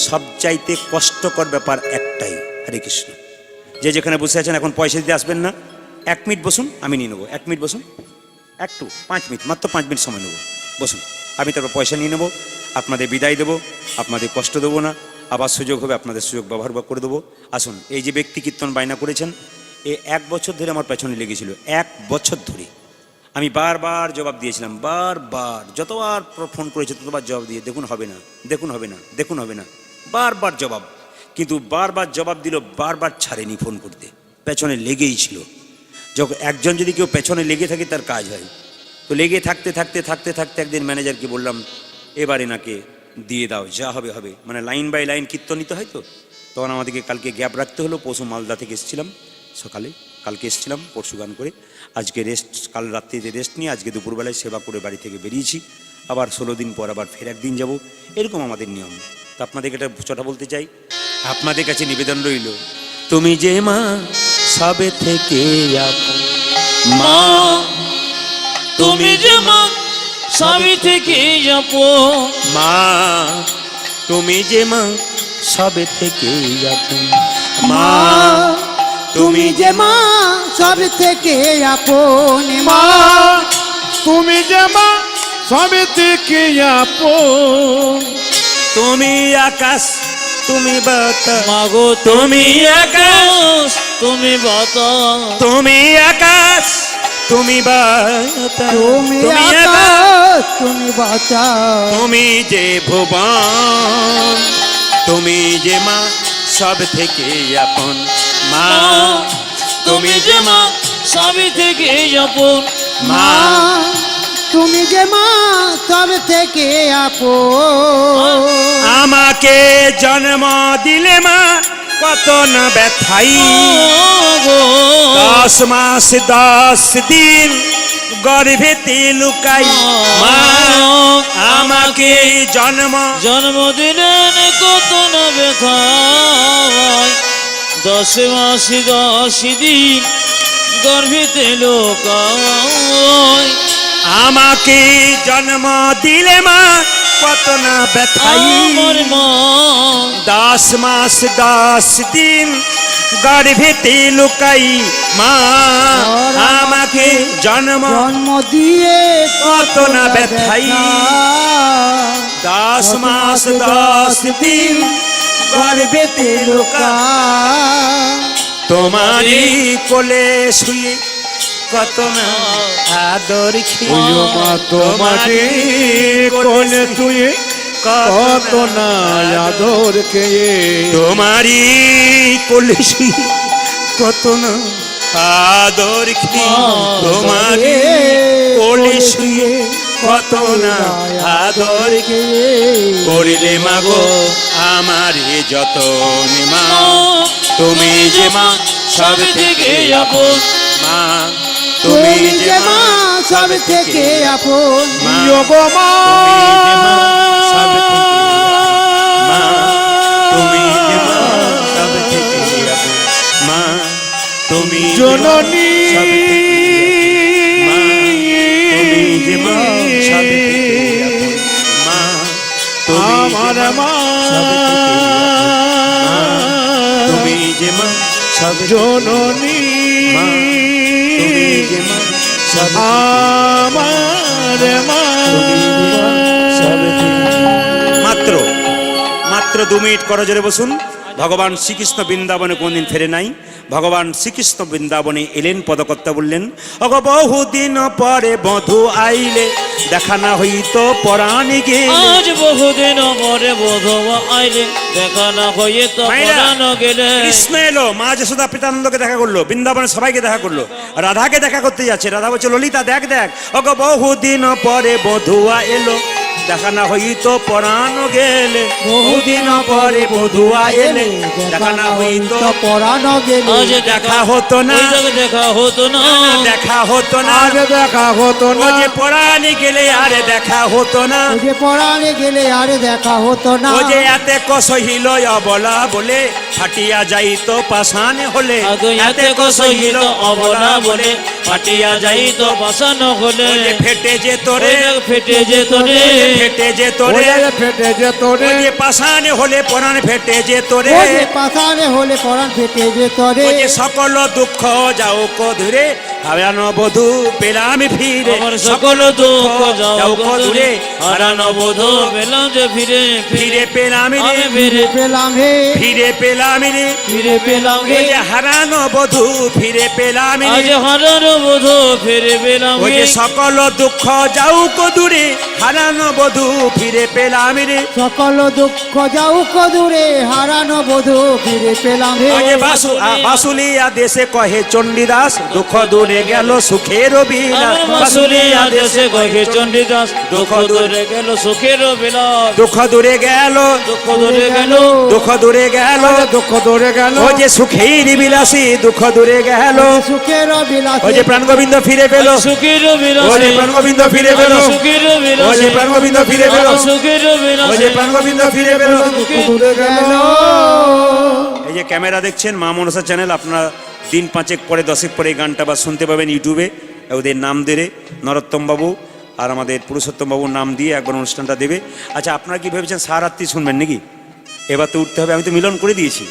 সবচাইতে কষ্টকর ব্যাপার একটাই, হরে কৃষ্ণ। যে যেখানে বসে আছেন এখন পয়সা দিতে আসবেন না, 1 মিনিট বসুন, আমি নিয়ে নেবো। 1 মিনিট বসুন, একটু 5 মিনিট, মাত্র 5 মিনিট সময় নেবো, বসুন। আমি তারপর পয়সা নিয়ে নেবো, আপনাদের বিদায় দেবো, আপনাদের কষ্ট দেবো না, আবার সুযোগ হবে আপনাদের সুযোগ ব্যবহার করে দেবো। আসুন, এই যে ব্যক্তি কীর্তন বায়না করেছেন, 1 বছর ধরে আমার পেছনে লেগেছিল, 1 বছর ধরে আমি বারবার জবাব দিয়েছিলাম, বারবার যতবার ফোন করেছে ততবার জবাব দিয়ে, দেখুন হবে না, দেখুন হবে না, দেখুন হবে না, বারবার জবাব, কিন্তু বারবার জবাব দিল, বারবার ছাড়েনি ফোন করতে, পেছনে লেগেই ছিল। যখন একজন যদি কেউ পেছনে লেগে থাকে তার কাজ হয়, তো লেগে থাকতে থাকতে থাকতে থাকতে একদিন ম্যানেজারকে বললাম, এবারে নাকে দিয়ে দাও, যা হবে হবে, মানে লাইন বাই লাইন কীর্তন নিতে হয় তো, তখন আমাদেরকে কালকে গ্যাপ রাখতে হলো। পরশু মালদা থেকে এসেছিলাম সকালে, কালকে এসেছিলাম, পরশু গান করে, আজকে রেস্ট, কাল রাত্রিতে রেস্ট নিয়ে আজকে দুপুরবেলায় সেবা করে বাড়ি থেকে বেরিয়েছি, আবার 16 দিন পর আবার ফের একদিন যাব, এরকম আমাদের নিয়ম। তো আপনাদেরকে একটা কথা বলতে চাই, আপনাদের কাছে নিবেদন রইল, তুমি যে মা সবে থেকে আপন, মা তুমি যে মা সবই থেকে আপন মা তুমি যে মা সবে থেকে আপন, মা তুমি যে মা সব থেকে আপন মা মা তুমি যে মা সবে থেকে আপন, তুমি আকাশ তুমি বাতাস, মাগো তুমি আকাশ তুমি বাতাস তুমি আকাশ তুমি বাতাস, তুমি আকাশ আকাশ তুমি বাতাস তুমি যে ভুবন, তুমি যে মা সব থেকে আপন, মা তুমি যে মা সবই থেকে আপন মা মা তুমি যে মা সব থেকে আপন আমাকে জন্ম দিলে মা কত না ব্যথাই, 10 মাস 10 দিন গর্ভেতে লুকাই, মা আমাকে জন্মদিনের কত না ব্যথায় 10 মাস 10 দিন গর্ভেতে লোকায় আমাকে জন্ম দিলে মা কত না ব্যথাই, আমার মা 10 মাস 10 দিন গর্ভেতে লুকাই, মা আমাকে জন্ম জন্ম দিয়ে কত না ব্যথাই, 10 মাস 10 দিন গর্ভেতে লুকাই, তোমারই কোলে শুয়ে কত না আদর খেয়ে, ওই মা তোমারে কোলে তুই কত না আদর খেয়ে, তোমারই কোলে শুয়ে কত না আদর খেয়ে, তোমারই কোলে শুয়ে কত না আদর খেয়ে, করিলে মাগো আমারে যতন, মা তুমি যে মা সব থেকে আপন, মা তুমি যে মা সব থেকে আপন মা যোগো মা তুমি যে মা সব থেকে আপন, মা তুমি যে মা সব থেকে আপন, মা তুমি যে মা জননী সব থেকে আপন, মা তুমি যে মা সব থেকে আপন, মা তুমি আমার মা তুমি যে মা সব জননী মা তুমি যে মা সব আমার মা মাত্র 2 মিনিট করজোরে বসুন, ভগবান শ্রীকৃষ্ণ বৃন্দাবনে কোনদিন ফেরে নাই। ভগবান শ্রীকৃষ্ণ বৃন্দাবনে এলেন, পদকর্তা বললেন অগ বহুদিন পরে বধূ আইলে দেখা না হইত পরাণে গেলে। আজ বহুদিন পরে বধবা আইলে দেখা না হয়ে তো মায়েরা, পরাণ গেলে। কৃষ্ণ এলো, মা যশোদা পিতানন্দকে দেখা করলো, বৃন্দাবনের সবাইকে দেখা করলো, রাধাকে দেখা করতে যাচ্ছে। রাধা বলছে ললিতা দেখ দেখ, অগ বহুদিন পরে বধুয়া এলো দেখা না হইত পরাণ গেলে। বহুদিন পরে বধুয়া এলে দেখা না হইত পরাণ গেলে। আজ দেখা হতো না, ওই জায়গায় দেখা হতো না। দেখা হতো না, আজ দেখা হতো ও না, যে পরাণে গেলে আরে দেখা হতো না। ওই যে পরাণে গেলে আরে দেখা হতো না। ও যে এতে কসহিল অবলা বলে ফাটিয়া যাইত পাষাণে হলে। আগে এতে কসহিল অবলা বলে ফাটিয়া যাইত পাষাণ হলে। ও যে ফেটে যেত ওই রে, জায়গায় ফেটে যেত রে। ফেটে যেত ওরে রে, ফেটে যেত ও রে, যে পাষাণে হলে পরাণ ফেটে যেত রে। ওই যে পাষাণে হলে পরাণ ফেটে যেত রে। ও যে সকল দুঃখ যাও কদূরে হারানো বধূ পেলাম ফিরে। আমার সকল দুঃখ যাও দূরে হারানো বোধ পেলাম যে ফিরে। ফিরে পেলাম রে, আমি ফিরে পেলাম হে, ফিরে পেলাম রে, ফিরে পেলাম ওই রে। যে হারানো বধূ ফিরে পেলাম আজ রে। হারানো বোধ ফিরে পেলাম ওই রে। যে সকল দুঃখ যাও কদূরে হারানো বধূ ফিরে পেলাম রে। সকল দুঃখ যাও কদূরে হারানো বধূ ফিরে পেলাম হে। ওই যে বাসুলিয়া দেশে কহে চণ্ডীদাস দুঃখ দূরে গেল সুখের বিলাস। আমার বাসুলিয়া দেশে কহে চণ্ডীদাস দুঃখ দূরে গেল সুখের বিলাস। দুঃখ দূরে গেল, দুঃখ দূরে গেল, দুঃখ দূরে গেল, দুঃখ দূরে গেল, ওই যে সুখের বিলাসী দুঃখ দূরে গেল। সুখের বিলাস। ওই যে প্রাণ গোবিন্দ ফিরে পেল, সুখের ওই বিলাস। যে প্রাণ গোবিন্দ ফিরে পেল, সুখের ওই বিলাস। যে প্রাণ গোবিন্দ ফিরে পেল, সুখের বিলাস। ওই যে প্রাণ গোবিন্দ ফিরে পেল। দূরে গেল। এই যে ক্যামেরা দেখছেন মা মনসা চ্যানেল, আপনারা দিন পাঁচেক পরে দশেক পরে এই গানটা বা শুনতে পাবেন ইউটিউবে। ওদের নাম দেবে নরোত্তম বাবু আর আমাদের পুরুষোত্তম বাবুর নাম দিয়ে একবার অনুষ্ঠানটা দেবে। আচ্ছা আপনারা কি ভেবেছেন সারাত্রি শুনবেন নাকি? এবার তো উঠতে হবে, আমি তো মিলন করে দিয়েছি।